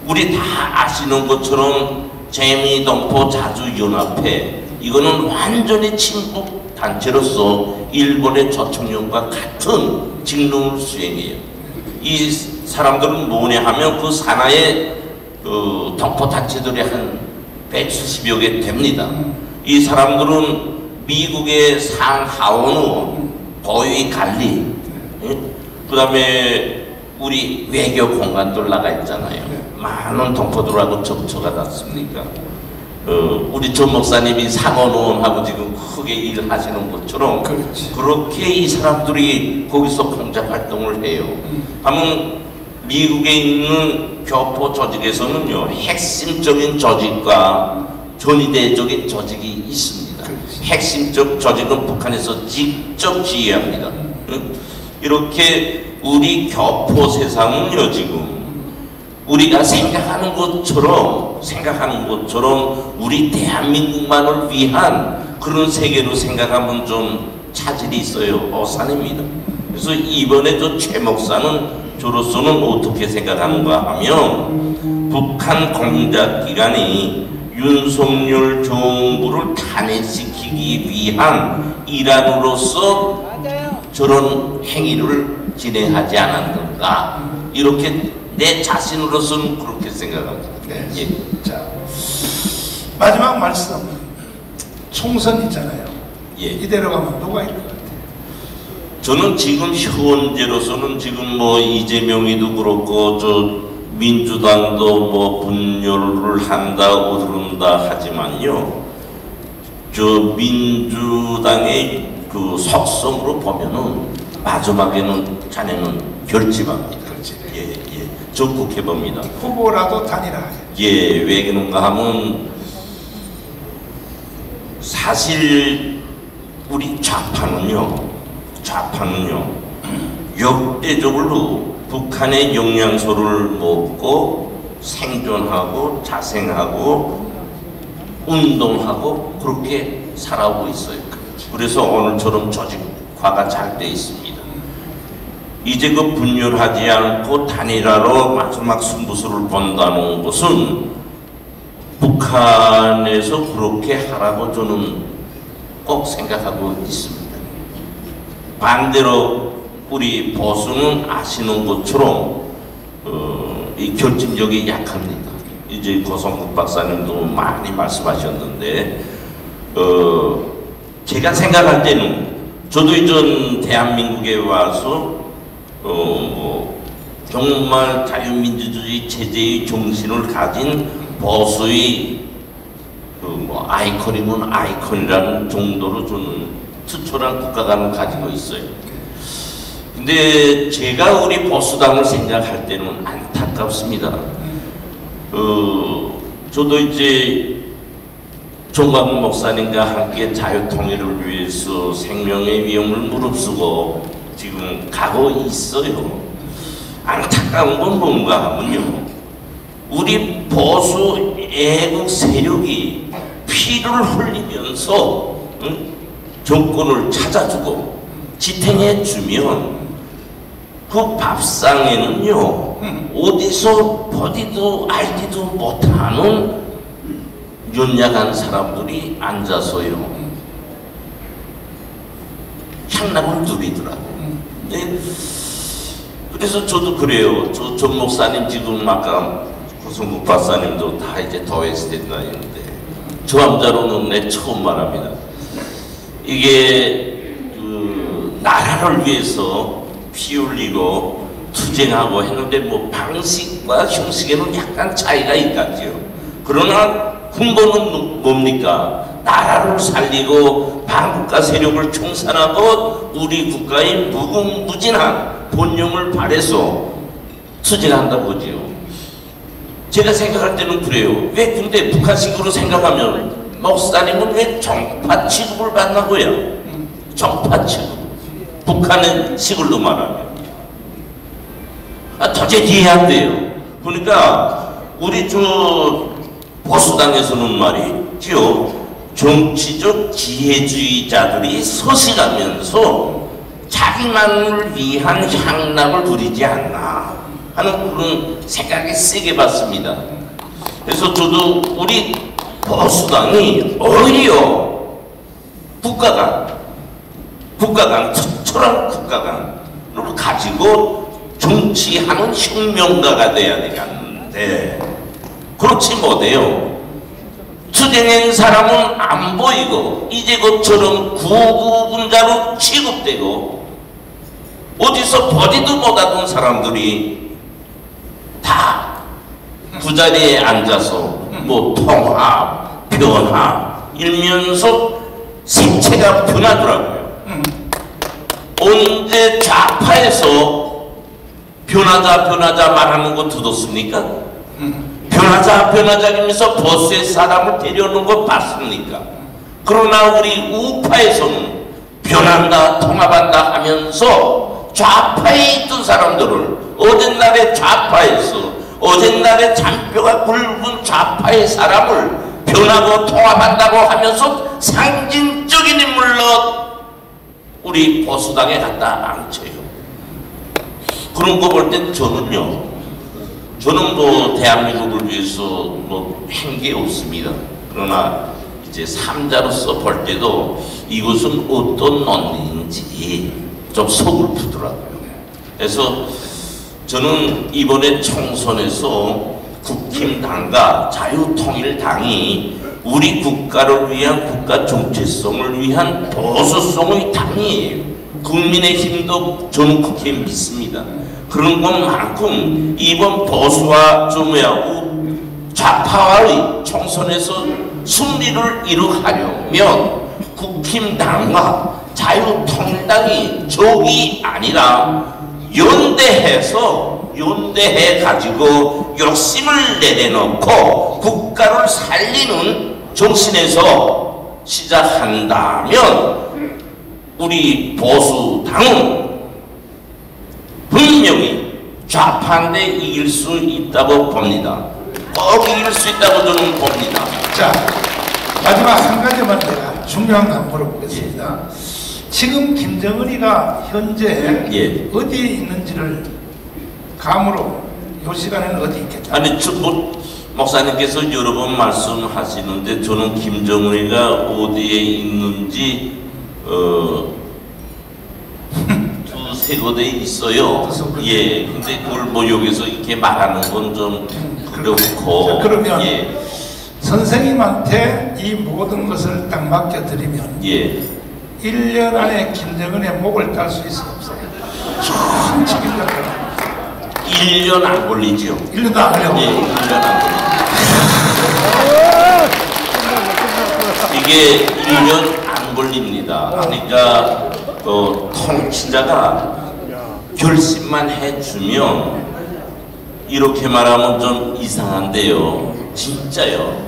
우리 다 아시는 것처럼 재미동포 자주연합회, 이거는 완전히 친북 단체로서 일본의 저청령과 같은 직능을 수행해요. 이 사람들은 뭐냐 하면 그 산하의 동포 단체들이 한 170여 개 됩니다. 이 사람들은 미국의 상하원 의원, 보위 관리, 그 다음에 우리 외교 공간들 나가 있잖아요. 많은 동포들하고 접촉하지 않습니까? 우리 전 목사님이 상원 의원하고 지금 크게 일하시는 것처럼 그렇게 이 사람들이 거기서 공작 활동을 해요. 하면 미국에 있는 교포 조직에서는요, 핵심적인 조직과 전위대적인 조직이 있습니다. 핵심적 조직은 북한에서 직접 지휘합니다. 이렇게 우리 교포 세상은요, 지금 우리가 생각하는 것처럼 우리 대한민국만을 위한 그런 세계로 생각하면 좀 차질이 있어요. 어산입니다. 그래서 이번에 저 최 목사는 저로서는 어떻게 생각하는가 하면 북한 공작기관이 윤석열 정부를 탄핵시키기 위한 일환으로서 저런 행위를 진행하지 않았는가, 이렇게 내 자신으로서는 그렇게 생각합니다. 네. 예. 자, 마지막 말씀. 총선 있잖아요. 예. 이대로 가면 누가 이길 것 같아요? 저는 지금 현재로서는 지금 뭐 이재명이도 그렇고 저 민주당도 뭐 분열을 한다 그런다 하지만요, 저 민주당의 그 속성으로 보면은 마지막에는 자네는 결집합니다. 예, 예. 적극해 봅니다. 후보라도 단일화. 예, 왜 그런가 하면 사실 우리 좌파는요 역대적으로 북한의 영양소를 먹고 생존하고 자생하고 운동하고 그렇게 살아오고 있어요. 그래서 오늘처럼 조직화가 잘 돼 있습니다. 이제 그 분열하지 않고 단일화로 마지막 승부수를 본다는 것은 북한에서 그렇게 하라고 저는 꼭 생각하고 있습니다. 반대로 우리 보수는 아시는 것처럼 이 결집력이 약합니다. 이제 고성국 박사님도 많이 말씀하셨는데 제가 생각할 때는 저도 이전 대한민국에 와서 정말 자유민주주의 체제의 정신을 가진 보수의 아이콘이면 아이콘이라는 정도로 저는 특별한 국가관을 가지고 있어요. 근데 제가 우리 보수당을 생각할 때는 안타깝습니다. 저도 이제 정광훈 목사님과 함께 자유통일을 위해서 생명의 위험을 무릅쓰고 지금 가고 있어요. 안타까운 건 뭔가 하면요, 우리 보수 애국 세력이 피를 흘리면서 정권을 찾아주고 지탱해주면 그 밥상에는요 어디서 보디도 알지도 못하는 연약한 사람들이 앉아서요 향락을 누리더라고요. 네. 그래서 저도 그래요. 전 목사님 지금 아까 구성국 박사님도 다 이제 더했을 텐다 했는데 저 남자로는 내 처음 말합니다. 이게 그 나라를 위해서 피 흘리고 투쟁하고 했는데 뭐 방식과 형식에는 약간 차이가 있겠지요. 그러나 근본은 뭡니까? 나라를 살리고 반국가 세력을 청산하고 우리 국가의 무궁무진한 본령을 발해서 투쟁한다 보지요. 제가 생각할 때는 그래요. 왜 근데 북한식으로 생각하면 목사님은 왜 정파 취급을 받나고요? 정파 취급. 북한은 식으로 말하면 도저히 이해 안 돼요. 그러니까 우리 저 보수당에서는 말이죠. 정치적 지혜주의자들이 서식하면서 자기만을 위한 향락을 부리지 않나 하는 그런 생각이 세게 받습니다. 그래서 저도 우리 보수당이 오히려 국가관, 철저한 국가관을 가지고 정치하는 혁명가가 돼야 되겠는데 그렇지 못해요. 투쟁한 사람은 안 보이고 이제 그처럼 구구분자로 취급되고 어디서 보지도 못하던 사람들이 다 그 자리에 앉아서 뭐 통합, 변화 이러면서 색채가 변하더라고요. 언제 좌파에서 변하자 말하는 거 들었습니까? 변하자면서 보수의 사람을 데려오는 거 봤습니까? 그러나 우리 우파에서는 변한다 통합한다 하면서 좌파에 있던 사람들을 어젠날에 좌파에서 어젠날에 잔뼈가 굵은 좌파의 사람을 변하고 통합한다고 하면서 상징적인 인물로 우리 보수당에 갖다 앉혀요. 그런 거 볼 때 저는 뭐 대한민국을 위해서 뭐 한 게 없습니다. 그러나 이제 삼자로서 볼 때도 이것은 어떤 논리인지 좀 속을 푸더라고요. 그래서 저는 이번에 총선에서 국힘당과 자유통일당이 우리 국가를 위한 국가 정체성을 위한 보수성의 당이에요. 국민의힘도 저는 그렇게 믿습니다. 그런 것만큼 이번 보수와 좌파와의 총선에서 승리를 이룩하려면 국힘당과 자유통일당이 적이 아니라 연대해 가지고 욕심을 내려놓고 국가를 살리는 정신에서 시작한다면 우리 보수당은 분명히 좌파인데 이길 수 있다고 봅니다. 꼭 이길 수 있다고 저는 봅니다. 자, 마지막 한 가지만 제가 중요한 거 한번 물어보겠습니다. 지금 김정은이가 현재 어디에 있는지를 감으로 이 시간에는 어디 있겠다? 아니, 목사님께서 여러 번 말씀하시는데 저는 김정은이가 어디에 있는지 두세 곳에 있어요. 예, 근데 그걸 뭐 여기서 이렇게 말하는 건 좀 그렇고. 그러면 선생님한테 이 모든 것을 딱 맡겨드리면 1년 안에 김정은의 목을 딸 수 있어 없어요? 총 책임져요. 1년 안 걸리죠. 1년도 안 걸려. 1년 안 걸리죠. 이게 1년 안 걸립니다. 그러니까 통치자가 결심만 해주면 이렇게 말하면 좀 이상한데요. 진짜요.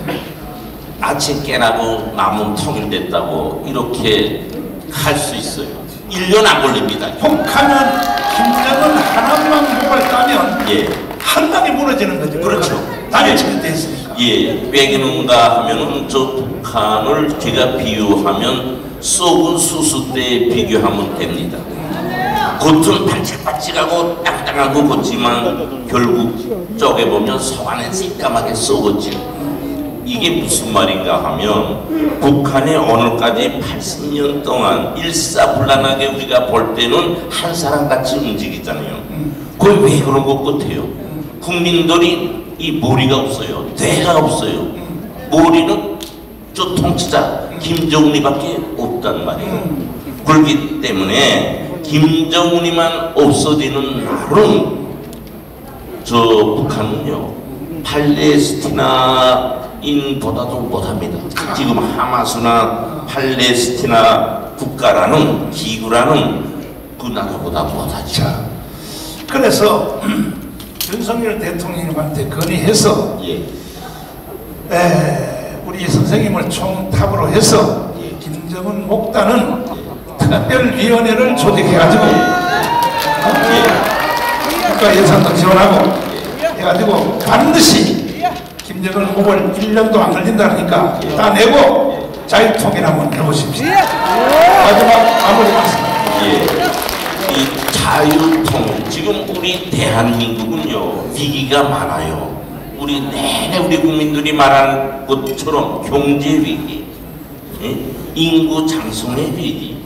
아침 깨나고 남은 통일됐다고 이렇게 할 수 있어요. 1년 안 걸립니다. 혹하면 김정은 하나만 목을 따면 한 방에 무너지는 거죠. 그렇죠. 단일 처리돼 있으니까. 왜 그런가 하면은 저 북한을 제가 비유하면 썩은 수수대에 비교하면 됩니다. 겉은 반짝반짝하고 땅땅하고 걷지만 결국 저게 보면 속 안에 새까맣게 썩었지. 이게 무슨 말인가 하면 북한의 오늘까지 80년 동안 일사불란하게 우리가 볼 때는 한 사람같이 움직이잖아요. 그게 왜 그런 것 같아요? 국민들이 이 머리가 없어요. 뇌가 없어요. 머리는 저 통치자 김정은이밖에 없단 말이에요. 그렇기 때문에 김정은이만 없어지는 날은 저 북한은요 팔레스티나인보다도 못합니다. 지금 하마스나 팔레스티나 국가라는 기구라는 그 나라보다 못하죠. 자, 그래서 윤석열 대통령님한테 건의해서 예. 우리 선생님을 총탑으로 해서 김정은 목단은 특별위원회를 조직해가지고 국가 예산도 지원하고 해가지고 반드시 김정은 목을 1년도 안 걸린다 그러니까 다 내고 자유통일 한번 해보십시오. 마지막 마무리 말씀. 예. 이 자유통일, 지금 우리 대한민국은요 위기가 많아요. 우리 내내 우리 국민들이 말하는 것처럼 경제 위기, 인구 장성의 위기,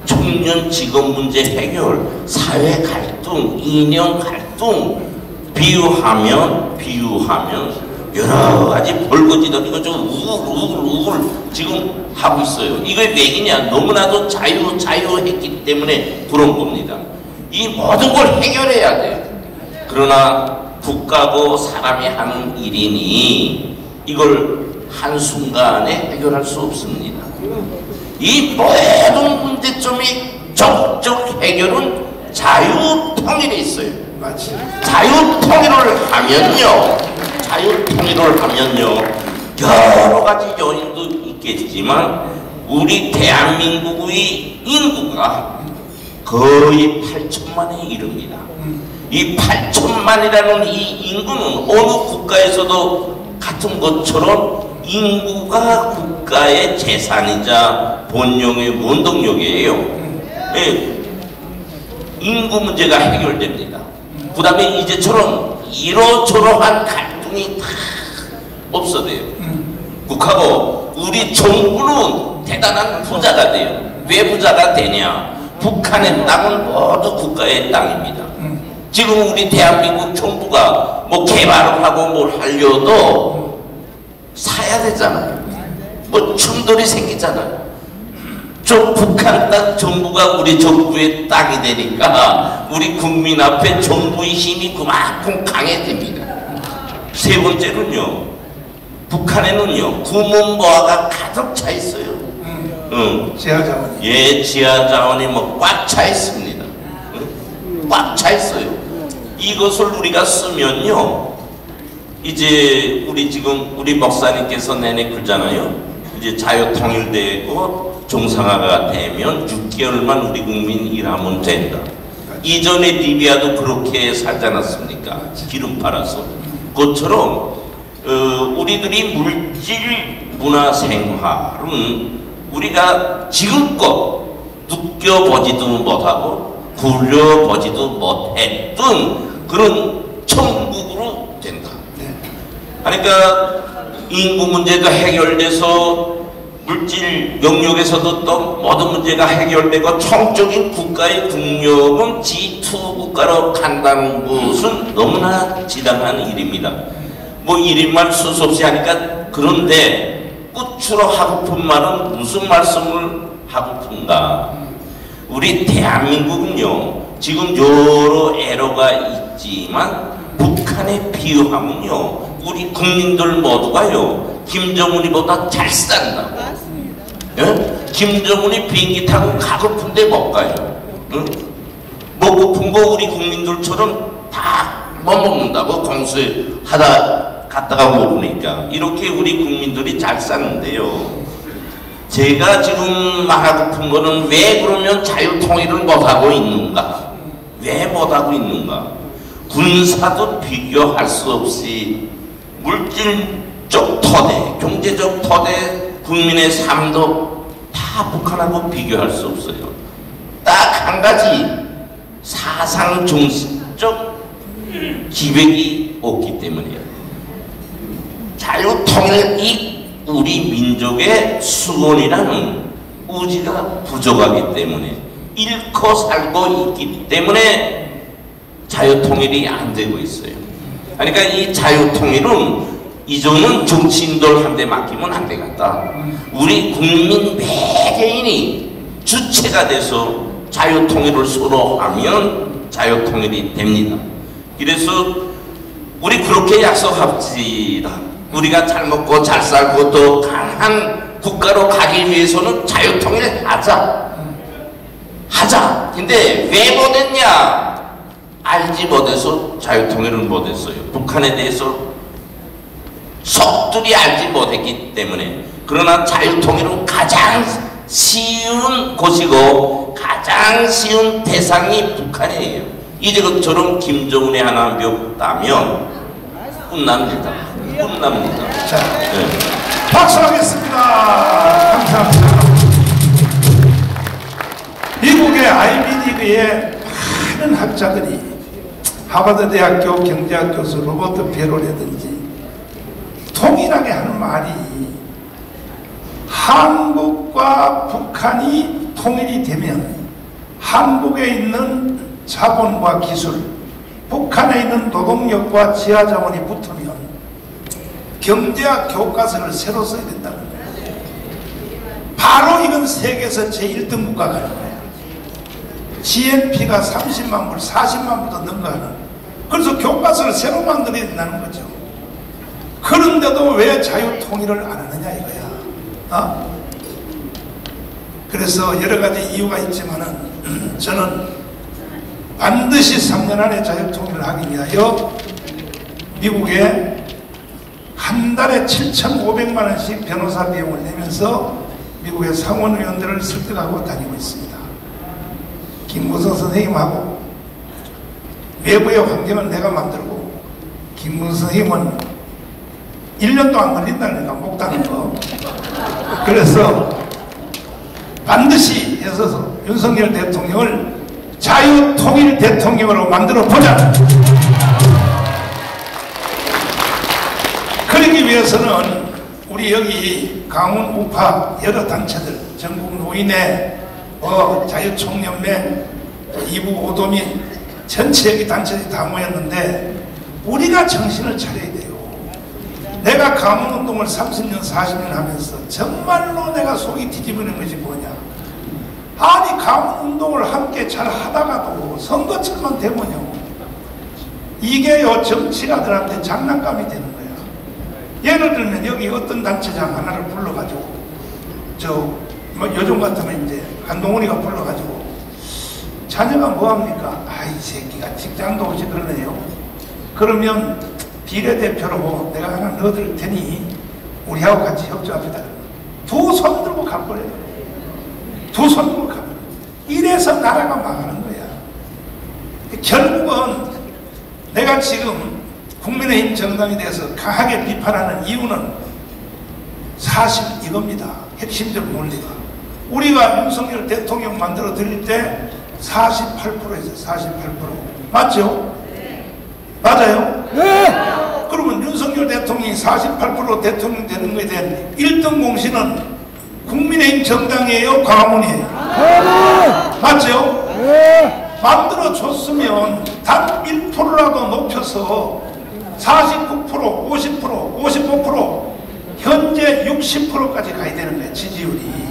청년 직업 문제 해결, 사회 갈등, 이념 갈등 비유하면 여러 가지 벌거지들 이거 좀 우글 지금 하고 있어요. 이거 왜이냐? 너무나도 자유했기 때문에 그런 겁니다. 이 모든 걸 해결해야 돼요. 그러나 국가고 사람이 하는 일이니 이걸 한순간에 해결할 수 없습니다. 이 모든 문제점이 적적 해결은 자유통일에 있어요. 맞지. 자유통일을 하면요 여러 가지 요인도 있겠지만 우리 대한민국의 인구가 거의 8천만에 이릅니다. 이 8천만이라는 이 인구는 어느 국가에서도 같은 것처럼 인구가 국가의 재산이자 본용의 원동력이에요. 예, 인구 문제가 해결됩니다. 그 다음에 이제처럼 이러저러한 갈등이 다 없어져요. 국하고 우리 정부는 대단한 부자가 돼요. 왜 부자가 되냐? 북한의 땅은 모두 국가의 땅입니다. 지금 우리 대한민국 정부가 뭐 개발을 하고 뭘 하려도 사야 되잖아요. 뭐 충돌이 생기잖아요. 저 북한 땅 정부가 우리 정부의 땅이 되니까 우리 국민 앞에 정부의 힘이 그만큼 강해집니다. 세 번째는요, 북한에는요 구몬보화가 가득 차 있어요. 지하자원. 예, 지하자원이 뭐 꽉 차 있습니다. 꽉 차 있어요. 이것을 우리가 쓰면요, 이제 우리 목사님께서 내내 그러잖아요. 이제 자유통일되고 정상화가 되면 6개월만 우리 국민 일하면 된다. 이전에 리비아도 그렇게 살지 않았습니까? 기름 팔아서. 그것처럼 우리들이 물질 문화 생활은 우리가 지금껏 느껴보지도 못하고 굴려보지도 못했던 그런 천국으로 된다. 그러니까 인구 문제가 해결돼서 물질 영역에서도 또 모든 문제가 해결되고 총적인 국가의 국력은 G2 국가로 간다는 것은 너무나 지당한 일입니다. 뭐 일인말 수없이 하니까. 그런데 끝으로 하고픈 말은 무슨 말씀을 하고픈가? 우리 대한민국은요 지금 여러 애로가 있지만 북한에 비유하면요 우리 국민들 모두가요 김정은이보다 잘 산다. 예? 김정은이 비행기 타고 가고픈데 못 가요. 응? 먹고픈 거 우리 국민들처럼 다 못 먹는다고 공수하다 갔다가 먹으니까 이렇게 우리 국민들이 잘 사는데요. 제가 지금 말하고픈 거는 왜 그러면 자유통일을 못하고 있는가? 왜 못하고 있는가? 군사도 비교할 수 없이 물질적 토대, 경제적 토대, 국민의 삶도 다 북한하고 비교할 수 없어요. 딱 한 가지 사상 정신적 기백이 없기 때문이에요. 자유통일 이 우리 민족의 수건이라는 의지가 부족하기 때문에 잃고 살고 있기 때문에 자유통일이 안 되고 있어요. 그러니까 이 자유통일은 이제는 정치인들한테 맡기면 안 되겠다. 우리 국민 매개인이 주체가 돼서 자유통일을 서로 하면 자유통일이 됩니다. 그래서 우리 그렇게 약속합시다. 우리가 잘 먹고 잘 살고 더 강한 국가로 가기 위해서는 자유통일 하자. 근데 왜 못했냐? 알지 못해서 자유통일을 못했어요. 북한에 대해서 속들이 알지 못했기 때문에. 그러나 자유통일은 가장 쉬운 곳이고 가장 쉬운 대상이 북한이에요. 이제 그처럼 김정은이 하나 멱다면 끝납니다. 자, 네. 박수하겠습니다. 감사합니다. 미국의 아이비리그의 많은 학자들이 하버드 대학교 경제학 교수 로버트 베로라든지 통일하게 하는 말이 한국과 북한이 통일이 되면 한국에 있는 자본과 기술, 북한에 있는 노동력과 지하자원이 붙으면 경제학 교과서를 새로 써야 된다는 거예요. 바로 이건 세계에서 제1등 국가가 하는 거예요. GNP가 30만 불, 40만 불도 넘어가는. 그래서 교과서를 새로 만들어야 된다는 거죠. 그런데도 왜 자유통일을 안 하느냐 이거야. 그래서 여러 가지 이유가 있지만은 저는 반드시 3년 안에 자유통일을 하기 위하여 미국에 한 달에 7,500만 원씩 변호사 비용을 내면서 미국의 상원의원들을 설득하고 다니고 있습니다. 김무성 선생님하고 외부의 환경을 내가 만들고 김무성 선생님은 1년도 안 걸린다니까 목다는 거. 그래서 반드시 해서 윤석열 대통령을 자유통일 대통령으로 만들어 보자. 그러기 위해서는 우리 여기 강원 우파 여러 단체들, 전국 노인회, 자유총연맹, 이북 오도민 전체 여기 단체들이 다 모였는데 우리가 정신을 차려야 돼요. 내가 강원운동을 30년 40년 하면서 정말로 내가 속이 뒤집어지는 것이 뭐냐. 아니 강원운동을 함께 잘 하다가도 선거철만 되면요 이게요 정치가들한테 장난감이 되는 거야. 예를 들면 여기 어떤 단체장 하나를 불러가지고 요즘 같으면 이제 한동훈이가 불러가지고 자녀가 뭐합니까? 아이 새끼가 직장도 없이 그러네요. 그러면 비례대표로 내가 하나 넣어드릴 테니 우리하고 같이 협조합시다. 두 손 들고 가버려요. 두 손 들고 가버려요. 이래서 나라가 망하는 거야. 결국은 내가 지금 국민의힘 정당에 대해서 강하게 비판하는 이유는 사실 이겁니다. 핵심적 논리가. 우리가 윤석열 대통령 만들어 드릴 때 48%였어요. 48%. 맞죠? 맞아요? 네! 그러면 윤석열 대통령이 48% 대통령 되는 것에 대한 1등 공신은 국민의힘 정당이에요? 광화문이에요? 맞죠? 네! 만들어줬으면 단 1%라도 높여서 49%, 50%, 55%, 현재 60%까지 가야 되는 거예요, 지지율이.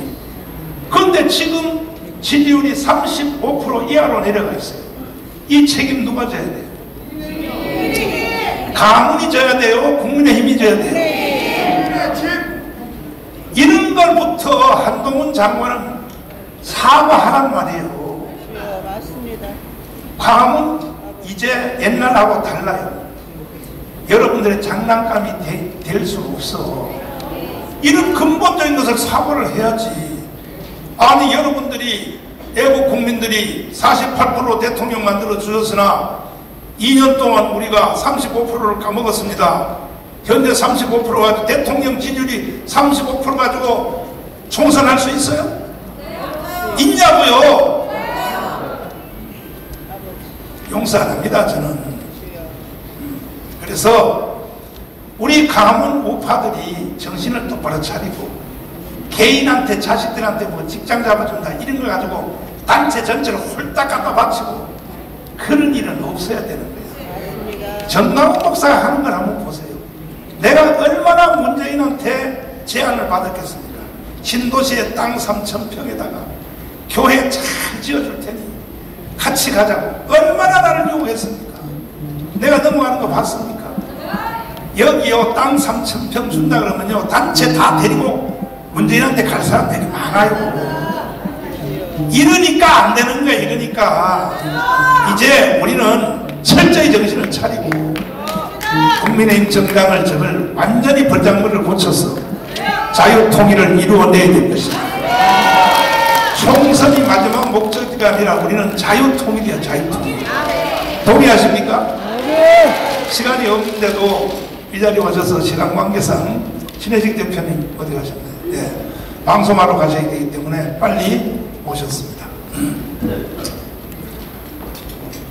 그런데 지금 지지율이 35% 이하로 내려가 있어요. 이 책임 누가 져야 돼요? 가문이 져야 돼요? 국민의힘이 져야 돼요? 이런 걸부터 한동훈 장관은 사과하란 말이에요. 맞습니다. 광화문 이제 옛날하고 달라요. 여러분들의 장난감이 될 수 없어. 이런 근본적인 것을 사과를 해야지. 아니 여러분들이 애국 국민들이 48% 대통령 만들어 주셨으나 2년 동안 우리가 35%를 까먹었습니다. 현재 35% 가지고 대통령 지지율이 35% 가지고 총선할 수 있어요? 있냐고요? 용서 안 합니다, 저는. 그래서 우리 강화문 우파들이 정신을 똑바로 차리고 개인한테 자식들한테 뭐 직장 잡아준다 이런 걸 가지고 단체 전체를 홀딱 갖다 바치고 그런 일은 없어야 되는 거예요. 정강훈 목사가 하는 걸 한번 보세요. 내가 얼마나 문재인한테 제안을 받았겠습니까? 신도시의 땅 3,000평에다가 교회 잘 지어줄 테니 같이 가자고 얼마나 나를 요구했습니까? 내가 넘어가는 거 봤습니까? 여기요 땅 3,000평 준다 그러면요 단체 다 데리고 문재인한테 갈 사람들이 많아요. 이러니까 안 되는 거야. 이러니까 이제 우리는 철저히 정신을 차리고 국민의힘 정당을 저걸 완전히 벌장물을 고쳐서 자유통일을 이루어내야 될 것입니다. 총선이 마지막 목적지가 아니라 우리는 자유통일이야. 자유통일. 동의하십니까? 시간이 없는데도 이 자리에 오셔서 시간 관계상 신혜식 대표님 어디 가셨나요? 네. 방송하러 가셔야 되기 때문에 빨리 오셨습니다.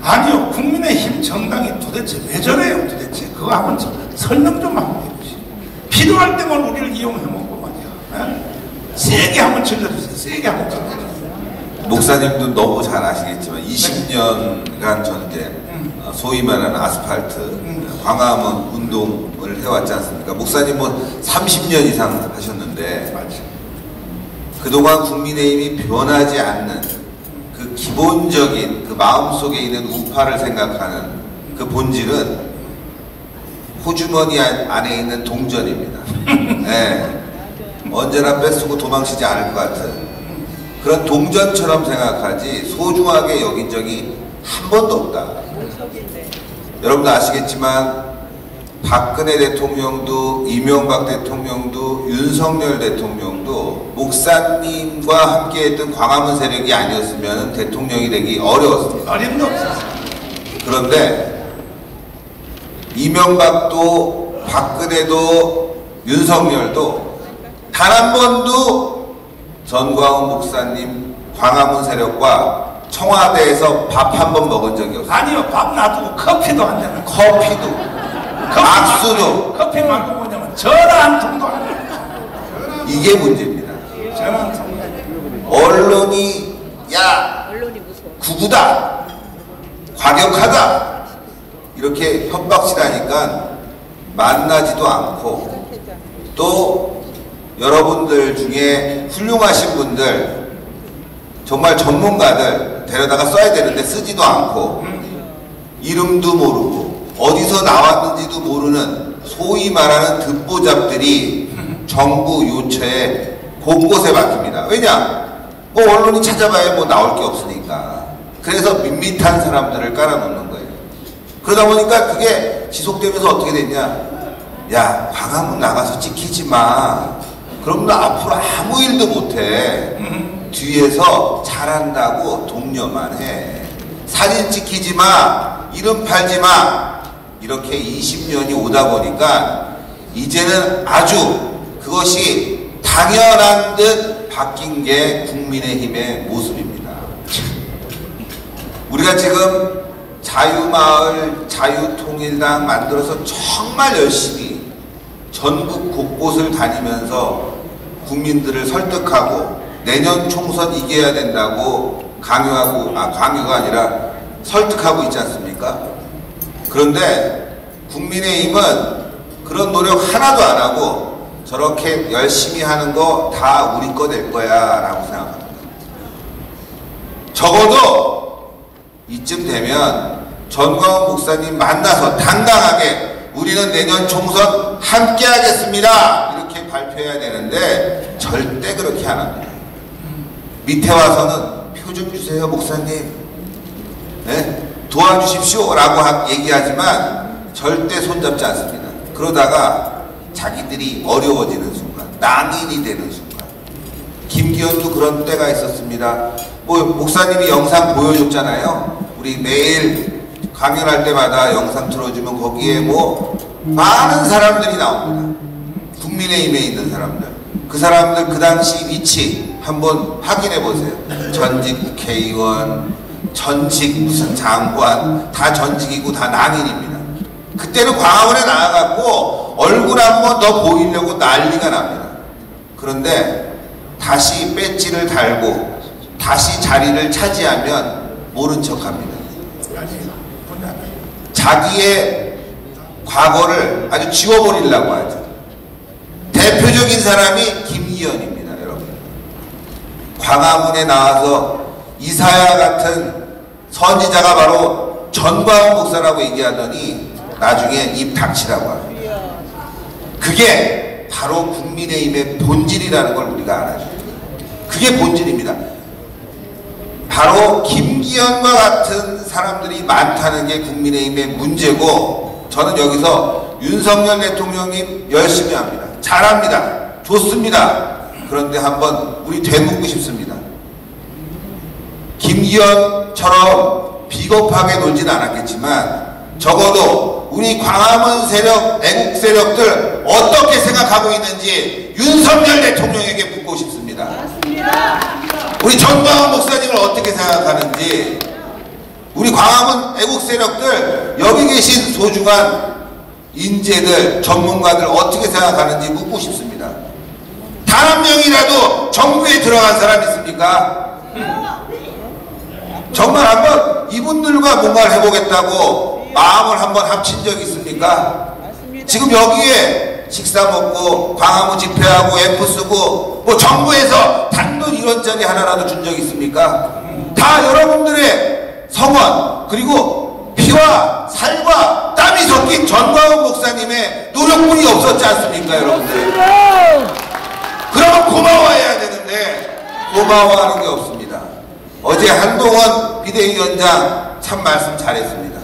아니요, 국민의힘 정당이 도대체 왜 저래요? 도대체 그거 한번 설명 좀 한번 해보시죠. 필요할 때만 우리를 이용해먹고 말이야. 네? 세게 한번 질러주세요. 세게 한번 질러주세요. 목사님도 너무 잘 아시겠지만 20년간 저는 이제 소위 말하는 아스팔트 광화문 운동을 해왔지 않습니까? 목사님은 30년 이상 하셨는데 그동안 국민의힘이 변하지 않는 그 기본적인 그 마음속에 있는 우파를 생각하는 그 본질은 호주머니 안에 있는 동전입니다. 네. 언제나 뺏쓰고 도망치지 않을 것 같은 그런 동전처럼 생각하지 소중하게 여긴 적이 한 번도 없다. 여러분도 아시겠지만 박근혜 대통령도 이명박 대통령도 윤석열 대통령도 목사님과 함께했던 광화문 세력이 아니었으면 대통령이 되기 어려웠습니다. 어림도 없었어요. 그런데 이명박도 박근혜도 윤석열도 단 한 번도 전광훈 목사님 광화문 세력과 청와대에서 밥 한 번 먹은 적이 없어요. 아니요, 밥 놔두고 커피도 한 잔. 커피도 악수도 커피 말고 뭐냐면 전화 한 통도 안 해요. 이게 문제입니다. 전화 한 통. 언론이 야 구구다 과격하다 이렇게 협박질하니까 만나지도 않고 또 여러분들 중에 훌륭하신 분들 정말 전문가들 데려다가 써야 되는데 쓰지도 않고 이름도 모르고 어디서 나왔는지도 모르는 소위 말하는 듣보잡들이 정부 요체에 곳곳에 박힙니다. 왜냐? 뭐 언론이 찾아봐야 뭐 나올 게 없으니까. 그래서 밋밋한 사람들을 깔아놓는 거예요. 그러다 보니까 그게 지속되면서 어떻게 됐냐? 야, 광화문 나가서 찍히지 마. 그럼 너 앞으로 아무 일도 못해. 뒤에서 잘한다고 독려만 해. 사진 찍히지 마. 이름 팔지 마. 이렇게 20년이 오다 보니까 이제는 아주 그것이 당연한 듯 바뀐 게 국민의힘의 모습입니다. 우리가 지금 자유마을, 자유통일당 만들어서 정말 열심히 전국 곳곳을 다니면서 국민들을 설득하고 내년 총선 이겨야 된다고 강요가 아니라 설득하고 있지 않습니까? 그런데 국민의힘은 그런 노력 하나도 안 하고 저렇게 열심히 하는 거 다 우리 거 될 거야 라고 생각합니다. 적어도 이쯤 되면 전광훈 목사님 만나서 당당하게 우리는 내년 총선 함께 하겠습니다 이렇게 발표해야 되는데 절대 그렇게 안 합니다. 밑에 와서는 표 좀 주세요 목사님, 네? 도와주십시오 라고 얘기하지만 절대 손잡지 않습니다. 그러다가 자기들이 어려워지는 순간, 낭인이 되는 순간, 김기현도 그런 때가 있었습니다. 뭐 목사님이 영상 보여줬잖아요. 우리 매일 강연할 때마다 영상 틀어주면 거기에 뭐 많은 사람들이 나옵니다. 국민의힘에 있는 사람들. 그 사람들 그 당시 위치 한번 확인해 보세요. 전직 국회의원, 전직 무슨 장관 다 전직이고 다 낭인입니다. 그때는 광화문에 나와갖고 얼굴 한 번 더 보이려고 난리가 납니다. 그런데 다시 배지를 달고 다시 자리를 차지하면 모른 척합니다. 자기의 과거를 아주 지워버리려고 하죠. 대표적인 사람이 김기현입니다, 여러분. 광화문에 나와서 이사야 같은 선지자가 바로 전광훈 목사라고 얘기하더니 나중에 입 닥치라고 합니다. 그게 바로 국민의힘의 본질이라는 걸 우리가 알아야 돼요. 그게 본질입니다. 바로 김기현과 같은 사람들이 많다는 게 국민의힘의 문제고, 저는 여기서 윤석열 대통령님 열심히 합니다. 잘합니다. 좋습니다. 그런데 한번 우리 되묻고 싶습니다. 김기현처럼 비겁하게 놀지는 않았겠지만 적어도 우리 광화문 세력, 애국 세력들 어떻게 생각하고 있는지 윤석열 대통령에게 묻고 싶습니다. 우리 전광훈 목사님을 어떻게 생각하는지, 우리 광화문 애국 세력들 여기 계신 소중한 인재들, 전문가들 어떻게 생각하는지 묻고 싶습니다. 단 한 명이라도 정부에 들어간 사람 있습니까? 정말 한번 이분들과 뭔가를 해보겠다고 마음을 한번 합친 적 있습니까? 지금 여기에 식사 먹고 광화문 집회하고 앰프 쓰고 뭐 정부에서 단돈 1원짜리 하나라도 준 적 있습니까? 다 여러분들의 성원 그리고 피와 살과 땀이 섞인 전광훈 목사님의 노력뿐이 없었지 않습니까, 여러분들? 그러면 고마워해야 되는데 고마워하는 게 없습니다. 어제 한동원 비대위원장 참 말씀 잘했습니다.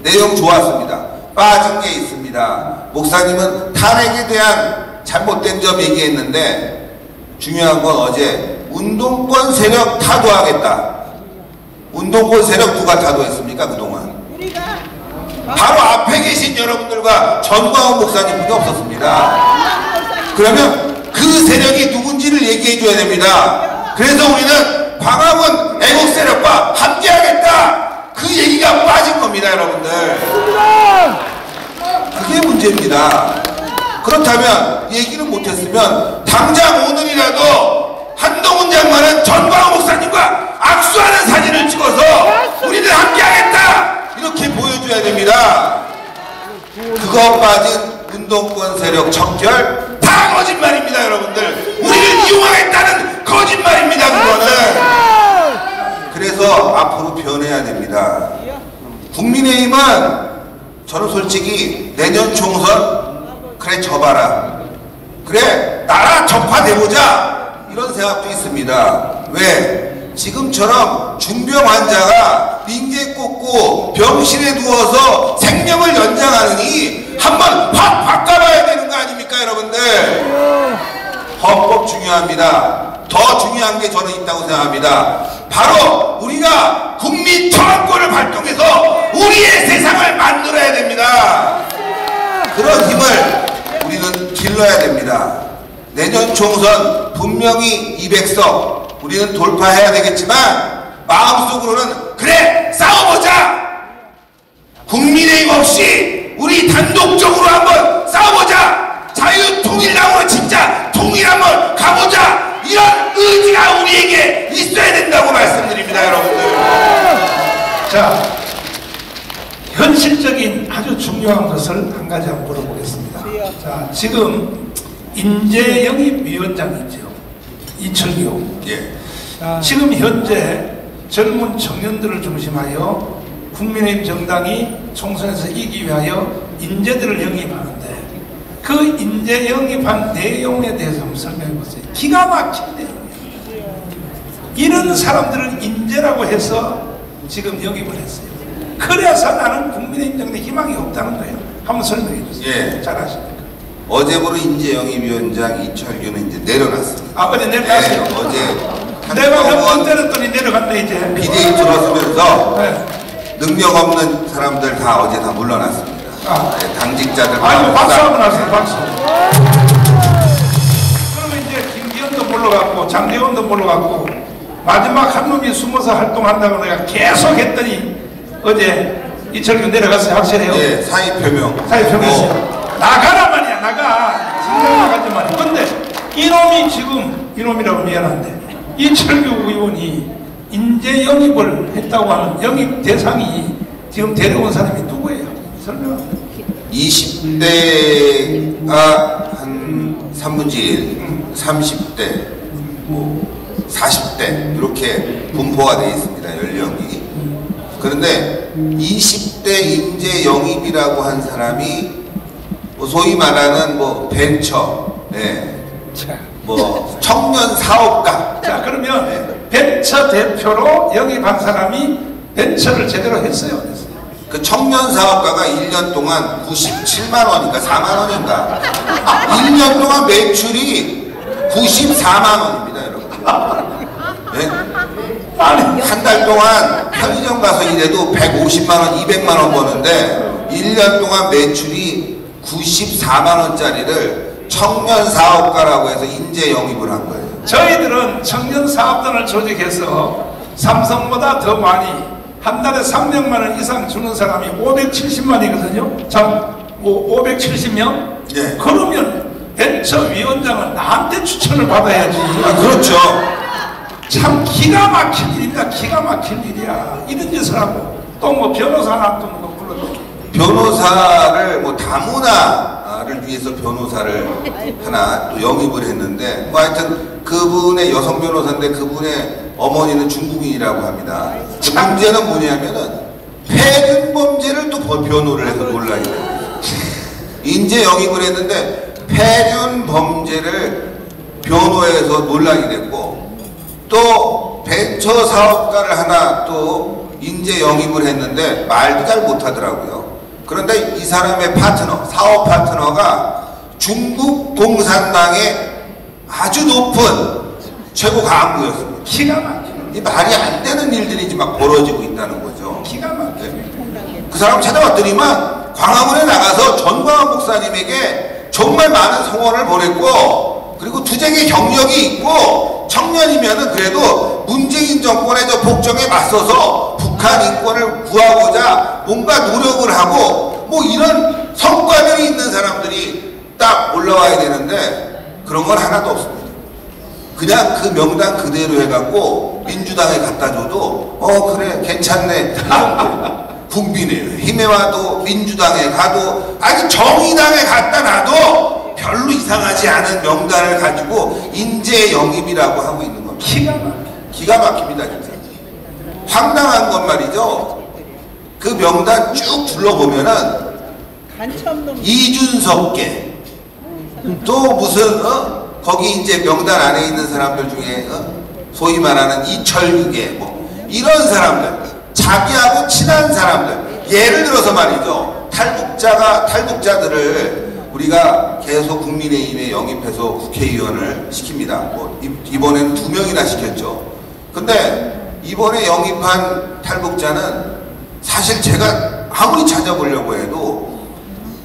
내용 좋았습니다. 빠진 게 있습니다. 목사님은 탄핵에 대한 잘못된 점 얘기했는데 중요한 건 어제 운동권 세력 타도하겠다. 운동권 세력 누가 타도했습니까, 그동안? 바로 앞에 계신 여러분들과 전광훈 목사님뿐이 없었습니다. 그러면 그 세력이 누군지를 얘기해 줘야 됩니다. 그래서 우리는 광화문 애국 세력과 함께하겠다. 그 얘기가 빠진 겁니다, 여러분들. 그게 문제입니다. 그렇다면 얘기는 못했으면 당장 오늘이라도 한동훈 장관은 전광훈 목사님과 악수하는 사진을 찍어서 우리는 함께하겠다 이렇게 보여줘야 됩니다. 그거 빠진 운동권 세력 척결 다 거짓말입니다, 여러분들. 우리를 이용하겠다는 거짓말입니다, 그거는. 그래서 앞으로 변해야 됩니다. 국민의힘은 저는 솔직히 내년 총선 그래 져봐라, 그래 나라 적화돼보자 이런 생각도 있습니다. 왜? 지금처럼 중병 환자가 링게 꽂고 병실에 누워서 생명을 연장하느니 한번 확 바꿔봐야 되는 거 아닙니까, 여러분들? 헌법 중요합니다. 더 중요한 게 저는 있다고 생각합니다. 바로 우리가 국민 청원권을 발동해서 우리의 세상을 만들어야 됩니다. 그런 힘을 우리는 길러야 됩니다. 내년 총선 분명히 200석 우리는 돌파해야 되겠지만 마음속으로는 그래 싸워보자, 국민의힘 없이 우리 단독적으로 한번 싸워보자, 자유통일당으로 진짜 통일 한번 가보자, 이런 의지가 우리에게 있어야 된다고 말씀드립니다, 여러분들. 자, 현실적인 아주 중요한 것을 한 가지 한번 물어보겠습니다. 자, 지금 인재영입위원장이죠, 이철규. 예. 지금 현재 젊은 청년들을 중심하여 국민의힘 정당이 총선에서 이기기 위하여 인재들을 영입하는데 그 인재 영입한 내용에 대해서 한번 설명해 보세요. 기가 막힌 내용이에요. 이런 사람들을 인재라고 해서 지금 영입을 했어요. 그래서 나는 국민의힘 정당에 희망이 없다는 거예요. 한번 설명해 주세요. 예. 잘하십니까? 어제부로 인재영입위원장 이철규는 이제 내려놨습니다. 아, 어제 내려놨어요? 네, 어제 내가 몇 번 때렸더니 내려갔네 이제. 비대위 들어서면서 네. 능력 없는 사람들 다 어제 다 물러났습니다. 아. 네, 당직자들 아이고, 박수 한번 하세요, 박수. 그러면 이제 김기현도 물러갔고 장대원도 물러갔고 마지막 한 놈이 숨어서 활동한다고 내가 계속 했더니 어제 이철규 내려가서 확실해요. 예, 사의 표명. 사회 표명했어요. 나가라 말이야, 나가. 진짜 나가지 말이야. 근데 이놈이 지금, 이놈이라고 미안한데, 이철규 의원이 인재 영입을 했다고 하는 영입 대상이 지금 데려온 사람이 누구예요? 설명합니다. 20대가 한 3분의 1, 30대, 뭐 40대 이렇게 분포가 되어 있습니다. 연령이. 그런데 20대 인재 영입이라고 한 사람이 뭐 소위 말하는 뭐 벤처, 뭐 청년 사업가. 자, 그러면 벤처 대표로 영입한 사람이 벤처를 제대로 했어요? 그 청년 사업가가 1년 동안 97만 원인가 4만 원인가 1년 동안 매출이 94만 원입니다, 여러분. 네? 한 달 동안 편의점 가서 일해도 150만 원, 200만 원 버는데 1년 동안 매출이 94만 원짜리를 청년 사업가라고 해서 인재 영입을 한 거예요. 저희들은 청년 사업단을 조직해서 삼성보다 더 많이 한 달에 300만 원 이상 주는 사람이 570만이거든요. 자, 570명? 네. 그러면 벤처위원장은 나한테 추천을 받아야지. 아, 그렇죠. 참 기가 막힌 일입니다. 기가 막힌 일이야. 이런 짓을 하고 또 뭐 변호사 놔두는 거 불러도 변호사를 뭐 다문화를 위해서 변호사를 하나 또 영입을 했는데 뭐 하여튼 그분의 여성 변호사인데 그분의 어머니는 중국인이라고 합니다. 문제는 뭐냐면은 폐륜 범죄를 또 변호를 해서 논란이 돼요. 인재 영입을 했는데 폐륜 범죄를 변호해서 논란이 됐고 또 벤처 사업가를 하나 또 인재 영입을 했는데 말도 잘 못하더라고요. 그런데 이 사람의 파트너, 사업 파트너가 중국 공산당의 아주 높은 최고 간부였습니다. 기가 막혀. 이 말이 안 되는 일들이 지금 막 벌어지고 있다는 거죠. 기가 막혀. 그 사람 찾아왔더니만 광화문에 나가서 전광훈 목사님에게 정말 많은 성원을 보냈고 그리고 투쟁의 경력이 있고 청년이면은 그래도 문재인 정권의 저 복정에 맞서서 북한 인권을 구하고자 뭔가 노력을 하고 뭐 이런 성과들이 있는 사람들이 딱 올라와야 되는데 그런 건 하나도 없습니다. 그냥 그 명단 그대로 해갖고 민주당에 갖다 줘도 그래 괜찮네 국민의힘에 와도 민주당에 가도 아니 정의당에 갖다 놔도 별로 이상하지 않은 명단을 가지고 인재 영입이라고 하고 있는 겁니다. 기가 막힙니다 진짜. 황당한 건 말이죠. 그 명단 쭉 둘러보면은 이준석계 또 무슨 거기 이제 명단 안에 있는 사람들 중에 소위 말하는 이철규계 뭐 이런 사람들 자기하고 친한 사람들 예를 들어서 말이죠. 탈북자들을 우리가 계속 국민의힘에 영입해서 국회의원을 시킵니다. 뭐 이번에는 2명이나 시켰죠. 근데 이번에 영입한 탈북자는 사실 제가 아무리 찾아보려고 해도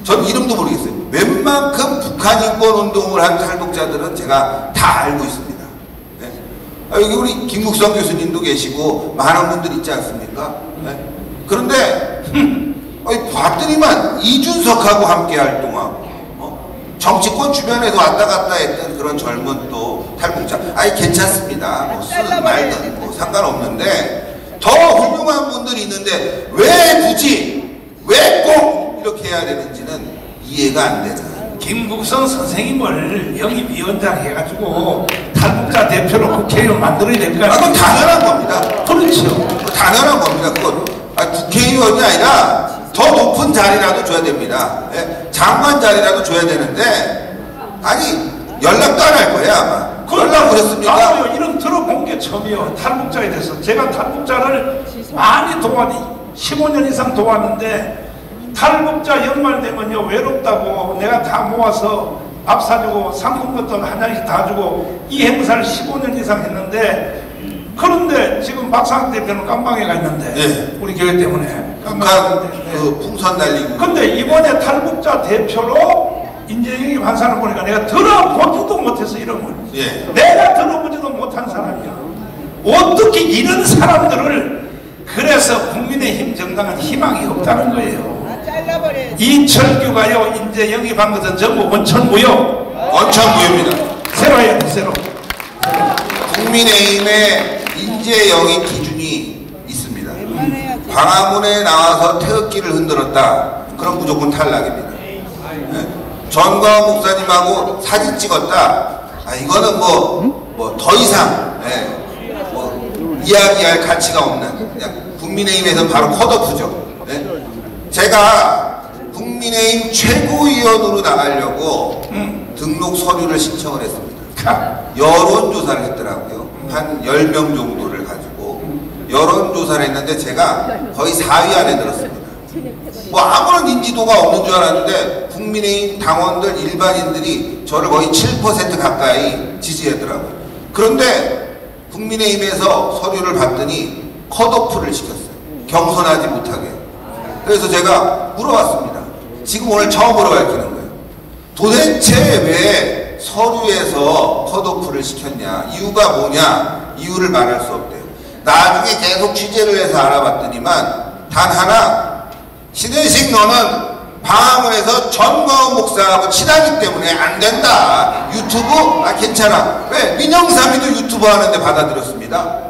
전 이름도 모르겠어요. 웬만큼 북한 인권 운동을 한 탈북자들은 제가 다 알고 있습니다. 네? 여기 우리 김국성 교수님도 계시고 많은 분들 있지 않습니까? 네? 그런데 봤더니만 이준석하고 함께 활동하고 정치권 주변에서 왔다 갔다 했던 그런 젊은 또 탈북자 아니 괜찮습니다. 뭐 쓰든 말든 뭐 상관없는데 더 훌륭한 분들이 있는데 왜 굳이 왜 꼭 이렇게 해야 되는지는 이해가 안 되잖아요. 김국성 선생님을 영입위원장 해가지고 탈북자 대표로 국회의원 만들어야 될 거 아니에요? 그건 당연한 겁니다. 그렇죠. 당연한 겁니다. 그건 국회의원이 아니라 더 높은 자리라도 줘야 됩니다. 예? 장관 자리라도 줘야 되는데 아니 연락도 안 할 거예요 아마. 연락 오셨습니까? 나도요 이름 들어본 게 처음이요. 탈북자에 대해서 제가 탈북자를 많이 15년 이상 도왔는데 탈북자 연말 되면요 외롭다고 내가 다 모아서 밥 사주고 상품것도 한 장씩 다 주고 이 행사를 15년 이상 했는데 그런데 지금 박상학 대표는 깜방에 가 있는데 예. 우리 교회 때문에 북한 그 풍선 날리고 근데 이번에 탈북자 대표로 인재영입 한 사람 보니까 내가 들어보지도 못해서 이름을 예. 내가 들어보지도 못한 사람이야. 어떻게 이런 사람들을 그래서 국민의힘 정당은 희망이 없다는 거예요. 이철규가요 이제 영입한 것은 전부 원천무효. 원천무효입니다. 새로 해야 돼 새로. 국민의힘의 인재 영입 기준이 있습니다. 광화문에 나와서 태극기를 흔들었다. 그럼 무조건 탈락입니다. 네? 전광훈 목사님하고 사진 찍었다. 아, 이거는 뭐 더 이상 뭐 이야기할 가치가 없는 그냥 국민의힘에서 바로 컷오프죠. 네? 제가 국민의힘 최고위원으로 나가려고 등록 서류를 신청을 했습니다. 여론조사를 했더라고요. 한 10명 정도를 가지고 여론조사를 했는데 제가 거의 4위 안에 들었습니다. 뭐 아무런 인지도가 없는 줄 알았는데 국민의힘 당원들 일반인들이 저를 거의 7% 가까이 지지하더라고요. 그런데 국민의힘에서 서류를 봤더니 컷오프를 시켰어요. 경선하지 못하게. 그래서 제가 물어봤습니다. 지금 오늘 처음으로 밝히는 거예요. 도대체 왜 서류에서 컷오프를 시켰냐, 이유가 뭐냐, 이유를 말할 수 없대요. 나중에 계속 취재를 해서 알아봤더니만 단 하나, 신혜식 너는 광화문에서 전광훈 목사하고 친하기 때문에 안 된다. 유튜브? 아 괜찮아. 왜? 민영삼이도 유튜브 하는데 받아들였습니다.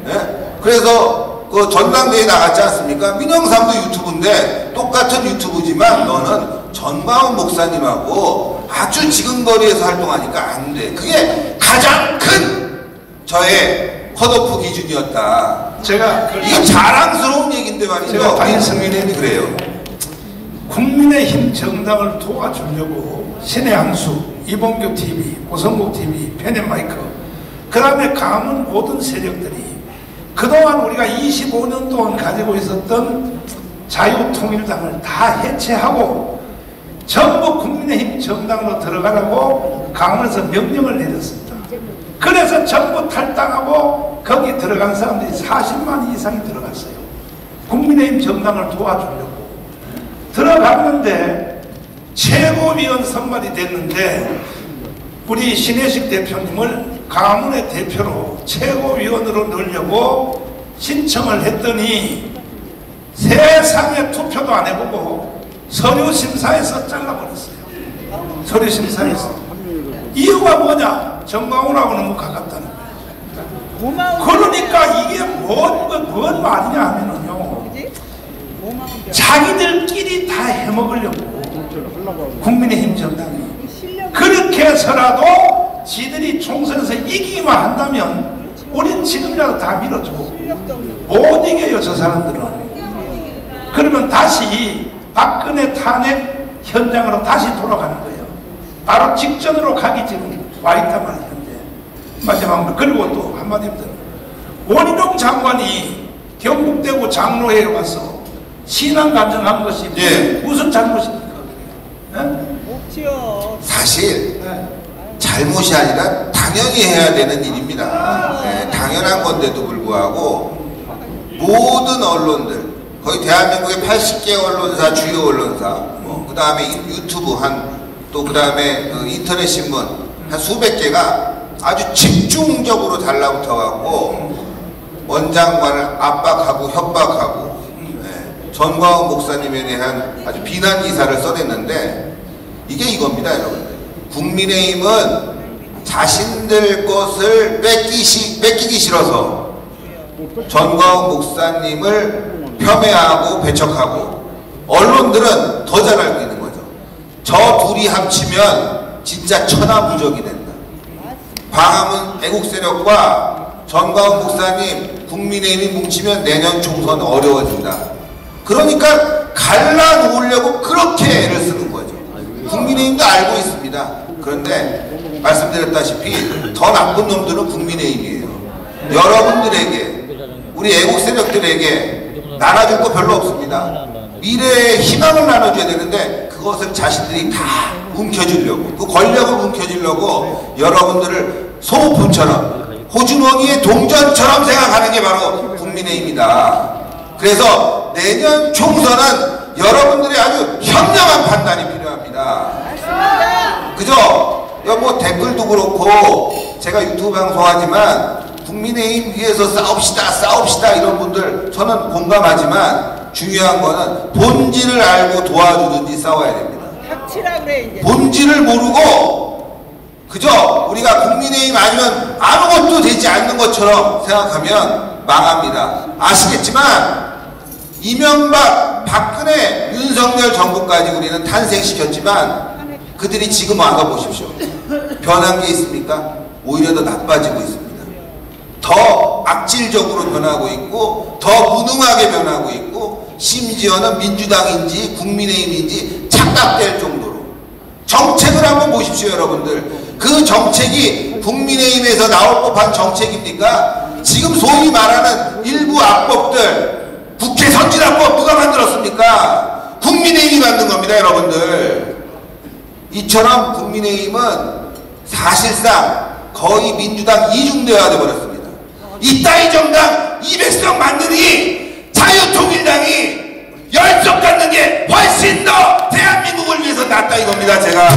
네? 그래서 그 전당대회 나갔지 않습니까? 민영삼도 유튜브인데 똑같은 유튜브지만 너는 전광훈 목사님하고 아주 지근거리에서 활동하니까 안 돼. 그게 가장 큰 저의 컷오프 기준이었다. 제가 이거 자랑스러운 얘기인데 말이죠. 제가 박인승민님이 그래요. 국민의힘 정당을 도와주려고 신의 한수, 이봉규 TV, 고성국 TV, 페넷마이크, 그 다음에 강원 모든 세력들이 그동안 우리가 25년 동안 가지고 있었던 자유통일당을 다 해체하고 전부 국민의힘 정당으로 들어가라고 강원에서 명령을 내렸습니다. 그래서 전부 탈당하고 거기 들어간 사람들이 40만 이상이 들어갔어요. 국민의힘 정당을 도와주려고 들어갔는데 최고위원 선발이 됐는데 우리 신혜식 대표님을 강화문의 대표로 최고위원으로 넣으려고 신청을 했더니 세상에 투표도 안 해보고 서류심사에서 잘라버렸어요. 서류심사에서. 이유가 뭐냐? 정광훈하고 너무 가깝다는 거예요. 그러니까 이게 뭔 말이냐 하면은요, 자기들끼리 다 해먹으려고 국민의힘 정당이 그렇게 해서라도 지들이 총선에서 이기기만 한다면 우린 지금이라도 다 밀어주고 못 이겨요 저 사람들은. 그러면 다시 박근혜 탄핵 현장으로 다시 돌아가는 거예요. 바로 직전으로 가기 지금 와있단 말이에요. 현재 마지막으로. 그리고 또 한마디 더, 원희룡 장관이 경북대구 장로회에 와서 신앙 감정한 것이 무슨 잘못입니까? 네? 사실 잘못이 아니라 당연히 해야 되는 일입니다. 네, 당연한 건데도 불구하고 모든 언론들, 거의 대한민국의 80개 언론사, 주요 언론사, 그 다음에 유튜브 또 그 다음에 인터넷 신문 한 수백 개가 아주 집중적으로 달라붙어 갖고 원장관을 압박하고 협박하고 전광훈 목사님에 대한 아주 비난 기사를 써냈는데 이게 이겁니다, 여러분. 국민의힘은 자신들 것을 뺏기기 싫어서 전광훈 목사님을 폄훼하고 배척하고 언론들은 더 잘 알고 있는 거죠. 저 둘이 합치면 진짜 천하무적이 된다. 광화문 애국세력과 전광훈 목사님, 국민의힘이 뭉치면 내년 총선 어려워진다. 그러니까 갈라놓으려고 그렇게 애를 쓰는 거죠. 국민의힘도 알고 있습니다. 그런데 말씀드렸다시피 더 나쁜 놈들은 국민의힘이에요. 여러분들에게, 우리 애국세력들에게 나눠줄 거 별로 없습니다. 미래의 희망을 나눠줘야 되는데 그것을 자신들이 다 움켜쥐려고, 그 권력을 움켜쥐려고 여러분들을 소모품처럼, 호주머니의 동전처럼 생각하는 게 바로 국민의힘이다. 그래서 내년 총선은 여러분들의 아주 현명한 판단이 필요합니다. 그죠? 뭐 댓글도 그렇고 제가 유튜브 방송하지만 국민의힘 위해서 싸웁시다 이런 분들 저는 공감하지만 중요한 거는 본질을 알고 도와주든지 싸워야 됩니다. 닥치라 그래 이제. 본질을 모르고 그저 우리가 국민의힘 아니면 아무것도 되지 않는 것처럼 생각하면 망합니다. 아시겠지만 이명박, 박근혜, 윤석열 정부까지 우리는 탄생시켰지만 그들이 지금 와서 보십시오. 변한 게 있습니까? 오히려 더 나빠지고 있습니다. 더 악질적으로 변하고 있고 더 무능하게 변하고 있고 심지어는 민주당인지 국민의힘인지 착각될 정도로 정책을 한번 보십시오. 여러분들 그 정책이 국민의힘에서 나올 법한 정책입니까? 지금 소위 말하는 일부 악법들 국회 선진화법 누가 만들었습니까? 국민의힘이 만든 겁니다. 여러분들 이처럼 국민의힘은 사실상 거의 민주당 이중대화 되어버렸습니다. 이따위 정당 200석 만드니 자유통일당이 10석 갖는 게 훨씬 더 대한민국을 위해서 낫다 이겁니다. 제가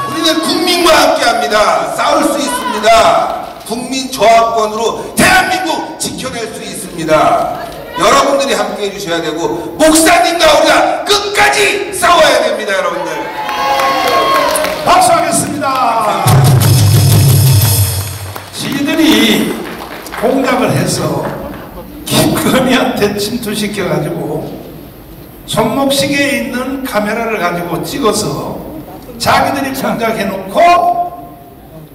우리는 국민과 함께합니다. 싸울 수 있습니다. 국민 저항권으로 대한민국 지켜낼 수 있습니다. 여러분들이 함께해 주셔야 되고 목사님과 우리가 끝까지 싸워야 됩니다. 여러분들 박수하겠습니다. 지들이 공작을 해서 김건희한테 침투시켜가지고 손목시계에 있는 카메라를 가지고 찍어서 자기들이 공작해놓고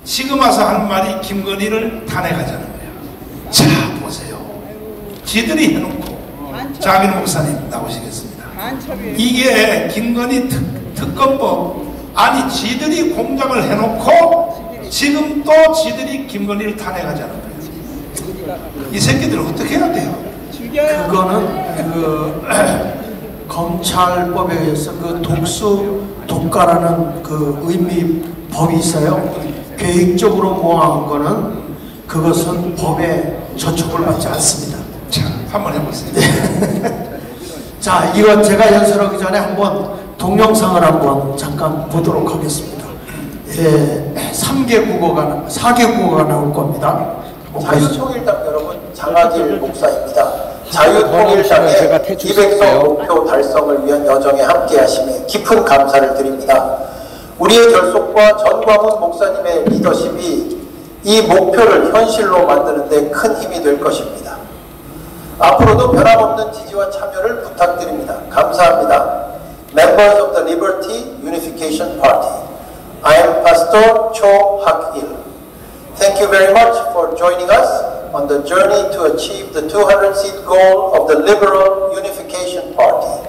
지금 와서 하는 말이 김건희를 탄핵하자는 거야. 자 보세요. 지들이 해놓고 자기는 목사님 나오시겠습니다. 이게 김건희 특검법 아니 지들이 공작을 해놓고 지금 또 지들이 김건희를 탄핵하자는 거예요. 이 새끼들 어떻게 해야 돼요? 그거는 검찰법에 의해서 그 독수 독가라는 그 의미 법이 있어요. 계획적으로 모함한 거는 그것은 법에 저촉을 받지 않습니다. 자, 한번 해보세요. 자, 이거 제가 연설하기 전에 한번 동영상을 한번 잠깐 보도록 하겠습니다. 4개 국어가 나올 겁니다. 자유통일당 여러분, 장하길 목사입니다. 자유통일당의 200석 목표 달성을 위한 여정에 함께하심에 깊은 감사를 드립니다. 우리의 결속과 전광훈 목사님의 리더십이 이 목표를 현실로 만드는 데 큰 힘이 될 것입니다. 앞으로도 변함없는 지지와 참여를 부탁드립니다. 감사합니다. Members of the Liberty Unification Party. I am Pastor Cho Hak-il. Thank you very much for joining us on the journey to achieve the 200-seat goal of the Liberal Unification Party.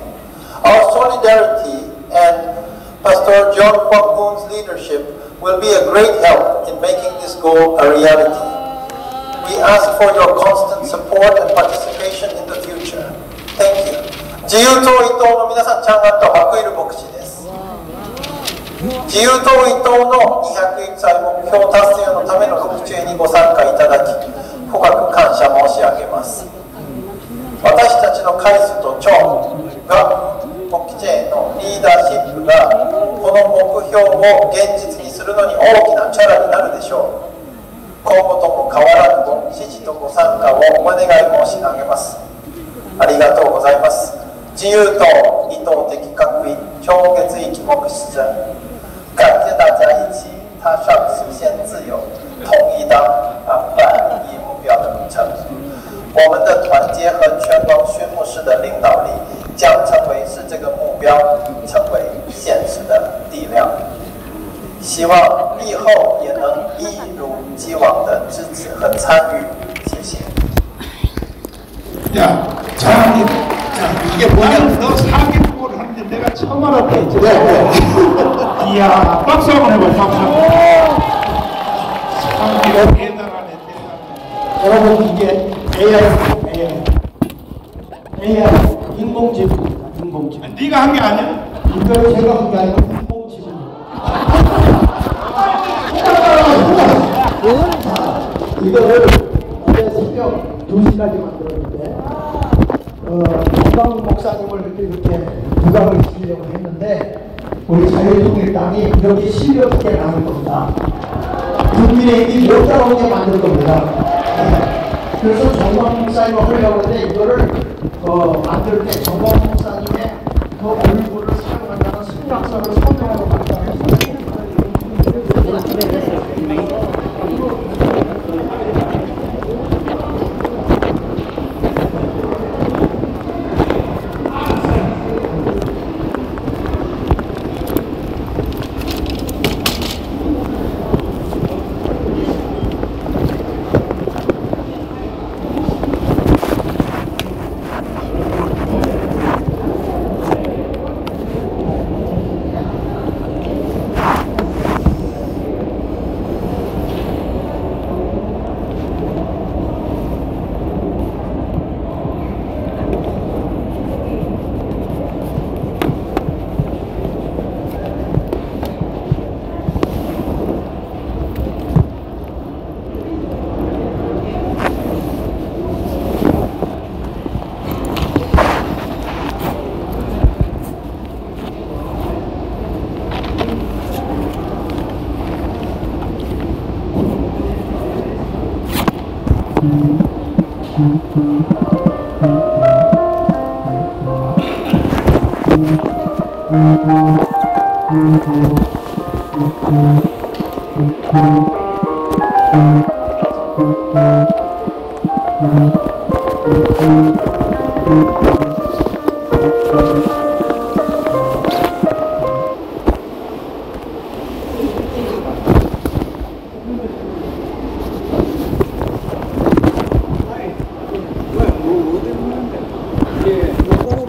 Our solidarity and Pastor John Kwok-hoon's leadership will be a great help in making this goal a reality. We ask for your constant support and participation in the future. Thank you. 自由党伊党の皆さん、ちゃんがったバクイル牧師です。自由党伊党の201歳目標達成のための告知にご参加いただき、深く感謝申し上げます。私たちのカイスとチョンが牧師のリーダーシップがこの目標を現実にするのに大きな力になるでしょう。今後とも変わらぬご支持とご参加をお願い申し上げます。ありがとうございます。自由党伊党的各位超越域牧师者，感谢大家一起踏上实现自由、统一党100亿目标的路程。我们的团结和全光宣牧师的领导力将成为使这个目标成为现实的力量。希望以后也能一如既往的支持和参与。谢谢。 야, 자, 이게 뭐냐? 너 사기꾼을 하는데 내가 처음 알았다 했지. 이야, 박수 한번 해봐, 박수. 사기가 대단하네, 대단하네. 여러분 이게 AI 인공지능입니다. 인공지능. 네가 한 게 아니야? 이걸 제가 한 게 아니고 인공지능입니다. 이거를 어제 새벽 2시까지 만들었는데 정광훈 목사님을 이렇게 부각을 시키려고 했는데 우리 자유통일당이 이렇게 실력 있게 나올 겁니다. 국민의힘이 못 따라오게 만들 겁니다. 그래서 정광훈 목사님을 하려고 하는데 이거를 만들 때 정광훈 목사님의 그 얼굴을 사용한다는 승낙서를 서명하고 만들어요.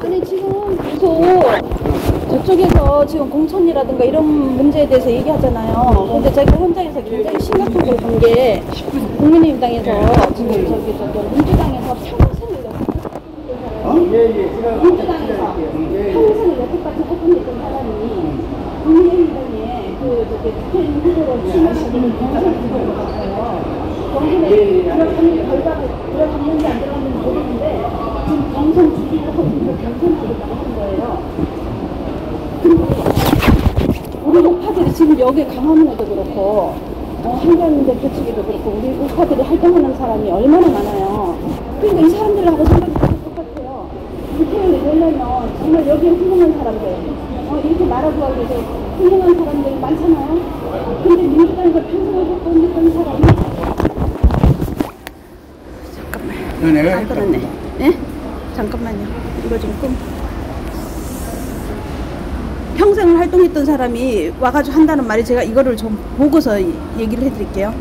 아니 지금 계속 저쪽에서 지금 공천이라든가 이런 문제에 대해서 얘기하잖아요. 근데 제가 현장에서 굉장히 심각한 걸 본 게 국민의힘당에서 지금 저기 민주당에서 평생을 민주당에서 평생을 여태까지 활동했던 사람이 국민의힘당에 국회의원 후보로 출마하기는 경선을 들어온 것 같아요. 경선에 들어갔는지 안 들어갔는지 모르는데 지금 경선 준비를 하고 있는 경선하겠다고 하는 거예요. 근데 우리 우파들이 지금 여기 강화문에도 그렇고 한전 대표 측에도 그렇고 우리 우파들이 활동하는 사람이 얼마나 많아요. 그러니까 이 사람들하고 생각이 다 똑같아요. 국회의원이 되려면 정말 여기에 훌륭한 사람들 이렇게 말하고 해서 훌륭한 사람들이 많잖아요. 근데 민주당에서 평생을 활동했던 사람이 잠깐만 안 끊었네. 네? 잠깐만요. 이거 좀 평생을 활동했던 사람이 와가지고 한다는 말이 제가 이거를 좀 보고서 얘기를 해드릴게요.